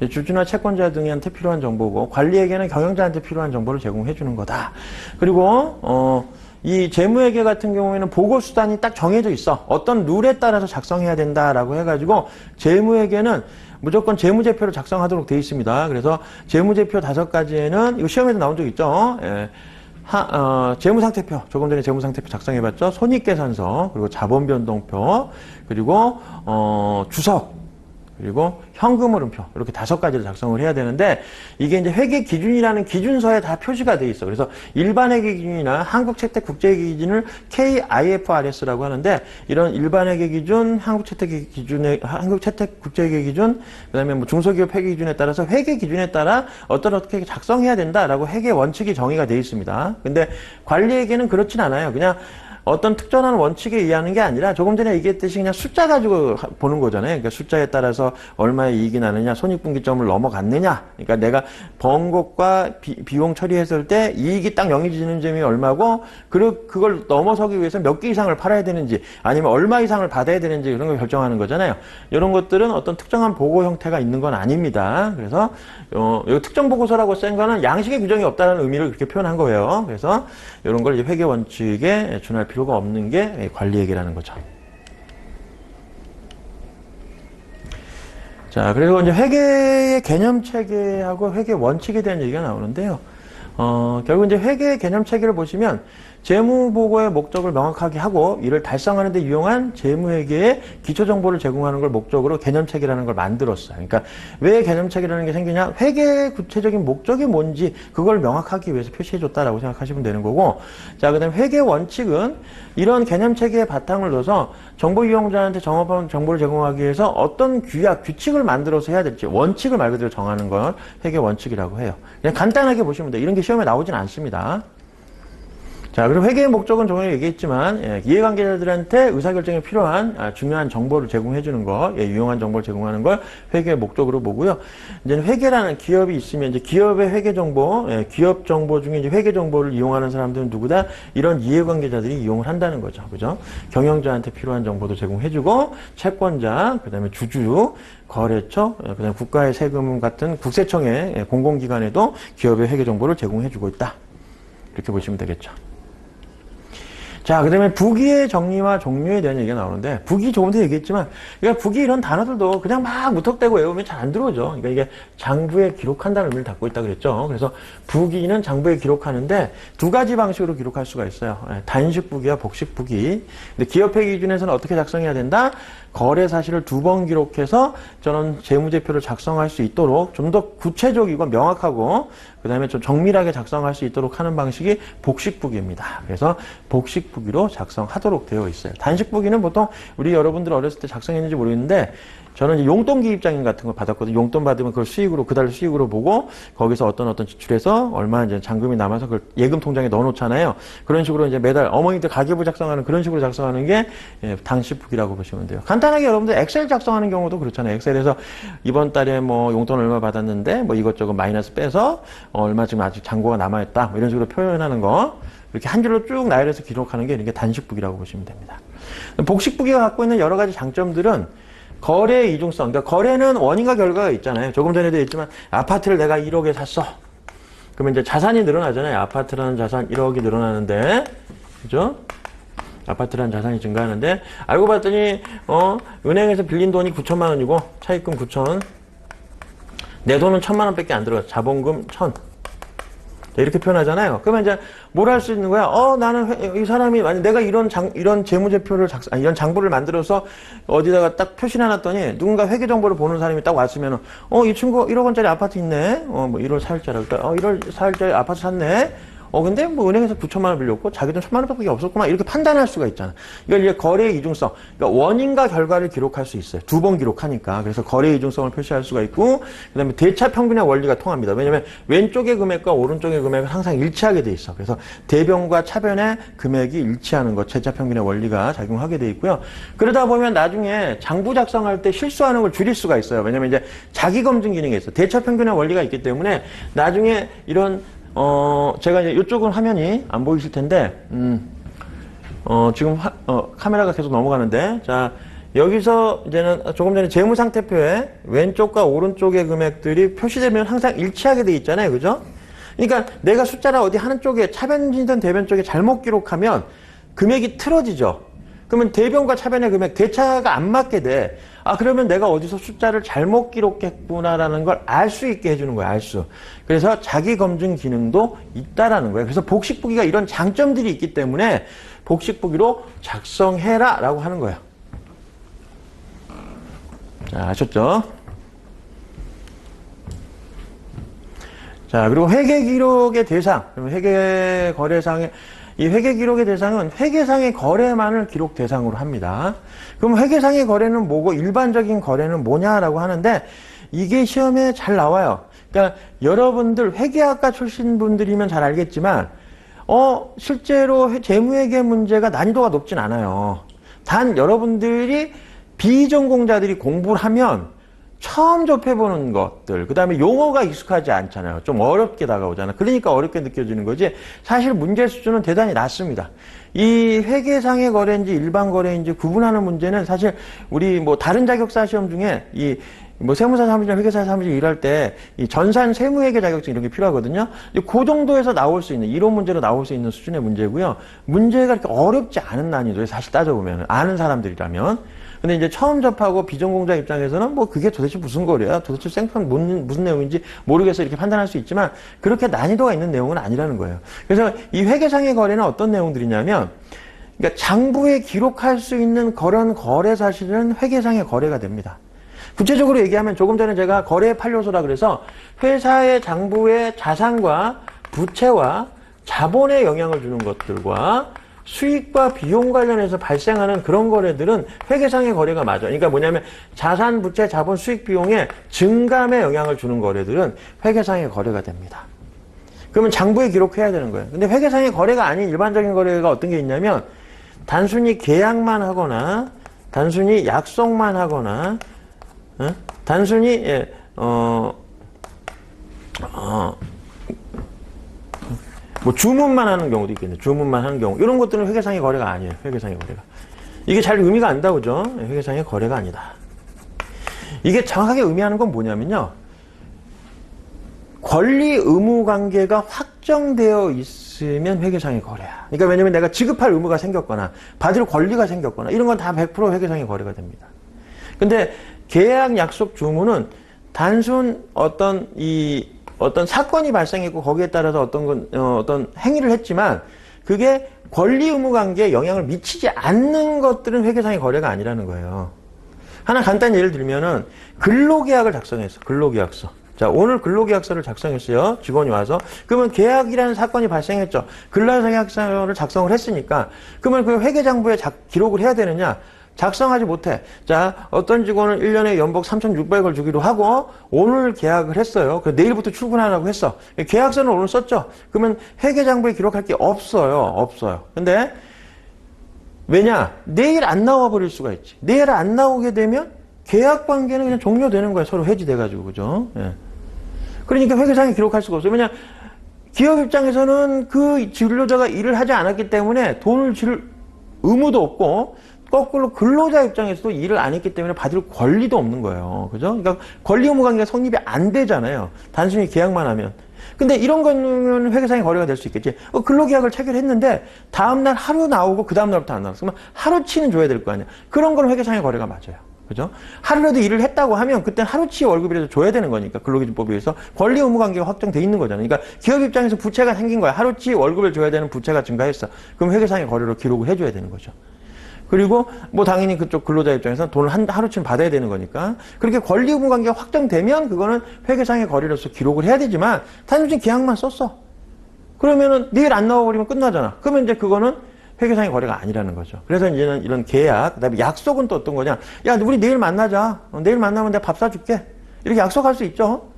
주주나 채권자 등한테 필요한 정보고, 관리회계는 경영자한테 필요한 정보를 제공해주는 거다. 그리고, 이 재무회계 같은 경우에는 보고수단이 딱 정해져 있어. 어떤 룰에 따라서 작성해야 된다라고 해가지고, 재무회계는 무조건 재무제표를 작성하도록 되어 있습니다. 그래서 재무제표 5가지에는 이거 시험에도 나온 적 있죠. 예. 재무상태표, 조금 전에 재무상태표 작성해봤죠. 손익계산서, 그리고 자본변동표, 그리고 주석, 그리고 현금흐름표, 이렇게 5가지를 작성을 해야 되는데, 이게 이제 회계 기준이라는 기준서에 다 표시가 돼 있어. 그래서 일반 회계 기준이나 한국채택 국제회계 기준을 KIFRS라고 하는데, 이런 일반 회계 기준, 한국채택 국제회계 기준, 그다음에 뭐 중소기업 회계 기준에 따라서 회계 기준에 따라 어떻게 작성해야 된다라고 회계 원칙이 정의가 돼 있습니다. 근데 관리회계는 그렇진 않아요. 그냥 어떤 특정한 원칙에 의하는 게 아니라 조금 전에 얘기했듯이 그냥 숫자 가지고 보는 거잖아요. 그러니까 숫자에 따라서 얼마의 이익이 나느냐, 손익분기점을 넘어갔느냐. 그러니까 내가 번 것과 비용 처리했을 때 이익이 딱 0이 지는 점이 얼마고, 그리고 그걸 넘어서기 위해서 몇 개 이상을 팔아야 되는지, 아니면 얼마 이상을 받아야 되는지 그런 걸 결정하는 거잖아요. 이런 것들은 어떤 특정한 보고 형태가 있는 건 아닙니다. 그래서 이 특정 보고서라고 쓴 거는 양식의 규정이 없다는 의미를 그렇게 표현한 거예요. 그래서 이런 걸 회계 원칙에 준할 필요가 없는 게 관리회계라는 거죠. 자, 그리고 이제 회계의 개념 체계하고 회계 원칙에 대한 얘기가 나오는데요. 결국 이제 회계 개념 체계를 보시면 재무보고의 목적을 명확하게 하고 이를 달성하는 데 유용한 재무회계의 기초정보를 제공하는 걸 목적으로 개념체계라는 걸 만들었어요. 그러니까 왜 개념체계라는 게 생기냐? 회계의 구체적인 목적이 뭔지 그걸 명확하기 위해서 표시해줬다라고 생각하시면 되는 거고, 자, 그 다음에 회계 원칙은 이런 개념체계의 바탕을 둬서 정보 이용자한테 정확한 정보를 제공하기 위해서 어떤 규칙을 만들어서 해야 될지 원칙을 말 그대로 정하는 걸 회계 원칙이라고 해요. 그냥 간단하게 보시면 돼요. 이런 게 시험에 나오진 않습니다. 자, 그리고 회계의 목적은 조금 얘기했지만, 이해관계자들한테 의사결정에 필요한 중요한 정보를 제공해주는 거, 유용한 정보를 제공하는 걸 회계의 목적으로 보고요. 이제 회계라는 기업이 있으면 이제 기업의 회계 정보, 기업 정보 중에 이제 회계 정보를 이용하는 사람들은 누구다? 이런 이해관계자들이 이용을 한다는 거죠. 그죠? 경영자한테 필요한 정보도 제공해주고, 채권자, 그 다음에 주주, 거래처, 그 다음에 국가의 세금 같은 국세청의 공공기관에도 기업의 회계 정보를 제공해주고 있다. 이렇게 보시면 되겠죠. 자, 그 다음에 부기의 정리와 종류에 대한 얘기가 나오는데, 부기 조금 전에 얘기했지만, 그러니까 부기 이런 단어들도 그냥 막 무턱대고 외우면 잘 안 들어오죠. 그러니까 이게 장부에 기록한다는 의미를 갖고 있다 그랬죠. 그래서 부기는 장부에 기록하는데 두 가지 방식으로 기록할 수가 있어요. 단식 부기와 복식 부기. 근데 기업회 기준에서는 어떻게 작성해야 된다? 거래 사실을 2번 기록해서 저는 재무제표를 작성할 수 있도록 좀 더 구체적이고 명확하고 그 다음에 좀 정밀하게 작성할 수 있도록 하는 방식이 복식부기입니다. 그래서 복식부기로 작성하도록 되어 있어요. 단식부기는 보통 우리 여러분들 어렸을 때 작성했는지 모르겠는데 저는 이제 용돈 기입장인 같은 걸 받았거든요. 용돈 받으면 그걸 수익으로, 그달 수익으로 보고 거기서 어떤 지출해서 얼마 이제 잔금이 남아서 그걸 예금 통장에 넣어 놓잖아요. 그런 식으로 이제 매달 어머니들 가계부 작성하는 그런 식으로 작성하는 게 단식부기라고 보시면 돼요. 간단하게 여러분들 엑셀 작성하는 경우도 그렇잖아요. 엑셀에서 이번 달에 뭐 용돈 얼마 받았는데 뭐 이것저것 마이너스 빼서 얼마 지금 아직 잔고가 남아있다. 뭐 이런 식으로 표현하는 거. 이렇게 한 줄로 쭉 나열해서 기록하는 게 이게 단식부기라고 보시면 됩니다. 복식부기가 갖고 있는 여러 가지 장점들은 거래의 이중성, 그러니까 거래는 원인과 결과가 있잖아요. 조금 전에도 했지만 아파트를 내가 1억에 샀어. 그러면 이제 자산이 늘어나잖아요. 아파트라는 자산 1억이 늘어나는데, 그죠? 아파트라는 자산이 증가하는데 알고 봤더니 은행에서 빌린 돈이 9천만 원이고 차입금 9천, 내 돈은 1,000만 원밖에 안 들어갔어. 자본금 1,000. 이렇게 표현하잖아요. 그러면 이제 뭘 할 수 있는 거야? 나는 이 사람이 만약 내가 이런 재무제표를 이런 장부를 만들어서 어디다가 딱 표시해 놨더니 누군가 회계 정보를 보는 사람이 딱 왔으면은 이 친구 1억 원짜리 아파트 있네. 뭐 1월 4일자라 그러니까 1월 4일짜리 아파트 샀네. 근데 뭐 은행에서 9천만 원 빌렸고 자기도 1,000만 원밖에 없었구나. 이렇게 판단할 수가 있잖아. 이걸 이제 거래의 이중성. 그러니까 원인과 결과를 기록할 수 있어요. 2번 기록하니까. 그래서 거래의 이중성을 표시할 수가 있고, 그 다음에 대차 평균의 원리가 통합니다. 왜냐면 왼쪽의 금액과 오른쪽의 금액은 항상 일치하게 돼 있어. 그래서 대변과 차변의 금액이 일치하는 것, 대차 평균의 원리가 작용하게 돼 있고요. 그러다 보면 나중에 장부 작성할 때 실수하는 걸 줄일 수가 있어요. 왜냐면 이제 자기 검증 기능이 있어. 대차 평균의 원리가 있기 때문에 나중에 이런 제가 이제 이쪽은 화면이 안 보이실 텐데, 지금 카메라가 계속 넘어가는데, 자, 여기서 이제는 조금 전에 재무상태표에 왼쪽과 오른쪽의 금액들이 표시되면 항상 일치하게 돼 있잖아요. 그죠? 그러니까 내가 숫자를 어디 하는 쪽에 차변이든 대변 쪽에 잘못 기록하면 금액이 틀어지죠. 그러면 대변과 차변의 금액, 대차가 안 맞게 돼. 그러면 내가 어디서 숫자를 잘못 기록했구나라는 걸 알 수 있게 해주는 거야, 알 수. 그래서 자기 검증 기능도 있다라는 거예요. 그래서 복식부기가 이런 장점들이 있기 때문에 복식부기로 작성해라 라고 하는 거예요. 자, 아셨죠? 자, 그리고 회계기록의 대상, 회계거래상의 이 회계기록의 대상은 회계상의 거래만을 기록 대상으로 합니다. 그럼 회계상의 거래는 뭐고 일반적인 거래는 뭐냐라고 하는데 이게 시험에 잘 나와요. 그러니까 여러분들 회계학과 출신 분들이면 잘 알겠지만 실제로 재무회계 문제가 난이도가 높진 않아요. 단 여러분들이 비전공자들이 공부를 하면 처음 접해보는 것들, 그 다음에 용어가 익숙하지 않잖아요. 좀 어렵게 다가오잖아요. 그러니까 어렵게 느껴지는 거지 사실 문제 수준은 대단히 낮습니다. 이 회계상의 거래인지 일반 거래인지 구분하는 문제는 사실 우리 뭐 다른 자격사 시험 중에 이 뭐 세무사 사무실이나 회계사 사무실 일할 때 이 전산 세무회계 자격증 이런 게 필요하거든요. 그 정도에서 나올 수 있는 이론 문제로 나올 수 있는 수준의 문제고요. 문제가 그렇게 어렵지 않은 난이도에 사실 따져보면 아는 사람들이라면. 근데 이제 처음 접하고 비전공자 입장에서는 뭐 그게 도대체 무슨 거래야? 도대체 생판 무슨 내용인지 모르겠어 이렇게 판단할 수 있지만 그렇게 난이도가 있는 내용은 아니라는 거예요. 그래서 이 회계상의 거래는 어떤 내용들이냐면 그러니까 장부에 기록할 수 있는 그런 거래 사실은 회계상의 거래가 됩니다. 구체적으로 얘기하면 조금 전에 제가 거래의 8요소라 그래서 회사의 장부의 자산과 부채와 자본에 영향을 주는 것들과 수익과 비용 관련해서 발생하는 그런 거래들은 회계상의 거래가 맞아. 그러니까 뭐냐면 자산, 부채, 자본, 수익, 비용의 증감에 영향을 주는 거래들은 회계상의 거래가 됩니다. 그러면 장부에 기록해야 되는 거예요. 근데 회계상의 거래가 아닌 일반적인 거래가 어떤 게 있냐면 단순히 계약만 하거나 단순히 약속만 하거나 단순히 뭐 주문만 하는 경우도 있겠네. 주문만 하는 경우 이런 것들은 회계상의 거래가 아니에요. 회계상의 거래가 이게 잘 의미가 안 나오죠. 회계상의 거래가 아니다. 이게 정확하게 의미하는 건 뭐냐면요. 권리 의무 관계가 확정되어 있으면 회계상의 거래야. 그러니까 왜냐면 내가 지급할 의무가 생겼거나 받을 권리가 생겼거나 이런 건 다 100% 회계상의 거래가 됩니다. 근데 계약, 약속, 주문은 단순 어떤 사건이 발생했고 거기에 따라서 어떤 행위를 했지만 그게 권리 의무 관계에 영향을 미치지 않는 것들은 회계상의 거래가 아니라는 거예요. 하나 간단히 예를 들면은 근로계약을 작성했어. 근로계약서. 자, 오늘 근로계약서를 작성했어요. 직원이 와서. 그러면 계약이라는 사건이 발생했죠. 근로계약서를 작성을 했으니까 그러면 그 회계장부에 기록을 해야 되느냐? 작성하지 못해. 자, 어떤 직원은 1년에 연봉 3,600을 주기로 하고 오늘 계약을 했어요. 내일부터 출근하라고 했어. 계약서는 오늘 썼죠. 그러면 회계장부에 기록할 게 없어요. 없어요. 근데 왜냐? 내일 안 나와 버릴 수가 있지. 내일 안 나오게 되면 계약 관계는 그냥 종료되는 거야. 서로 해지돼가지고. 그죠? 예. 그러니까 회계상에 기록할 수가 없어요. 왜냐? 기업 입장에서는 그 근로자가 일을 하지 않았기 때문에 돈을 줄 의무도 없고 거꾸로 근로자 입장에서도 일을 안 했기 때문에 받을 권리도 없는 거예요. 그죠? 그러니까 권리 의무 관계가 성립이 안 되잖아요. 단순히 계약만 하면. 근데 이런 거는 회계상의 거래가 될 수 있겠지. 근로계약을 체결했는데 다음날 하루 나오고 그 다음날부터 안 나왔어. 그러면 하루치는 줘야 될 거 아니야. 그런 건 회계상의 거래가 맞아요. 그죠? 하루라도 일을 했다고 하면 그때는 하루치 월급이라도 줘야 되는 거니까 근로기준법에 의해서 권리 의무 관계가 확정돼 있는 거잖아요. 그러니까 기업 입장에서 부채가 생긴 거야. 하루치 월급을 줘야 되는 부채가 증가했어. 그럼 회계상의 거래로 기록을 해줘야 되는 거죠. 그리고 뭐 당연히 그쪽 근로자 입장에서는 돈을 하루치는 받아야 되는 거니까 그렇게 권리 의무 관계가 확정되면 그거는 회계상의 거래로서 기록을 해야 되지만 단순히 계약만 썼어. 그러면은 내일 안 나와버리면 끝나잖아. 그러면 이제 그거는 회계상의 거래가 아니라는 거죠. 그래서 이제는 이런 계약, 그다음에 약속은 또 어떤 거냐? 야, 우리 내일 만나자. 내일 만나면 내가 밥 사줄게. 이렇게 약속할 수 있죠.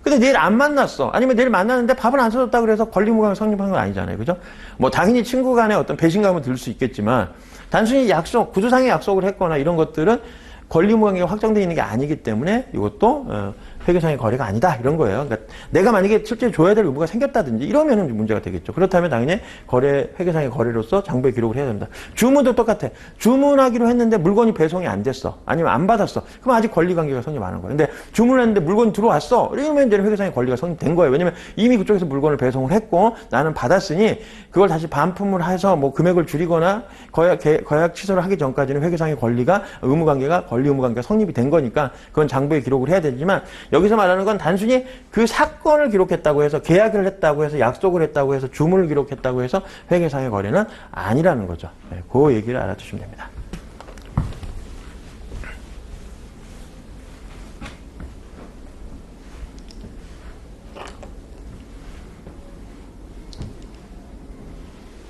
근데 내일 안 만났어. 아니면 내일 만났는데 밥을 안 사줬다 그래서 권리 의무가 성립한 건 아니잖아요. 그죠? 뭐 당연히 친구 간에 어떤 배신감은 들 수 있겠지만 단순히 약속, 구조상의 약속을 했거나 이런 것들은 권리 의무 관계가 확정되어 있는 게 아니기 때문에 이것도 회계상의 거래가 아니다 이런 거예요. 그러니까 내가 만약에 실제 줘야 될 의무가 생겼다든지 이러면은 문제가 되겠죠. 그렇다면 당연히 회계상의 거래로서 장부에 기록을 해야 됩니다. 주문도 똑같아. 주문하기로 했는데 물건이 배송이 안 됐어. 아니면 안 받았어. 그럼 아직 권리 관계가 성립 안 한 거예요. 근데 주문을 했는데 물건이 들어왔어. 이러면 이제 회계상의 권리가 성립된 거예요. 왜냐면 이미 그쪽에서 물건을 배송을 했고 나는 받았으니 그걸 다시 반품을 해서 뭐 금액을 줄이거나 거약 취소를 하기 전까지는 회계상의 권리가 의무 관계가 권리 의무 관계가 성립이 된 거니까 그건 장부에 기록을 해야 되지만 여기서 말하는 건 단순히 그 사건을 기록했다고 해서 계약을 했다고 해서 약속을 했다고 해서 주문을 기록했다고 해서 회계상의 거래는 아니라는 거죠. 네, 그 얘기를 알아두시면 됩니다.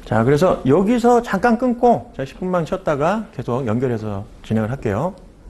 자, 그래서 여기서 잠깐 끊고 10분만 쉬었다가 계속 연결해서 진행을 할게요.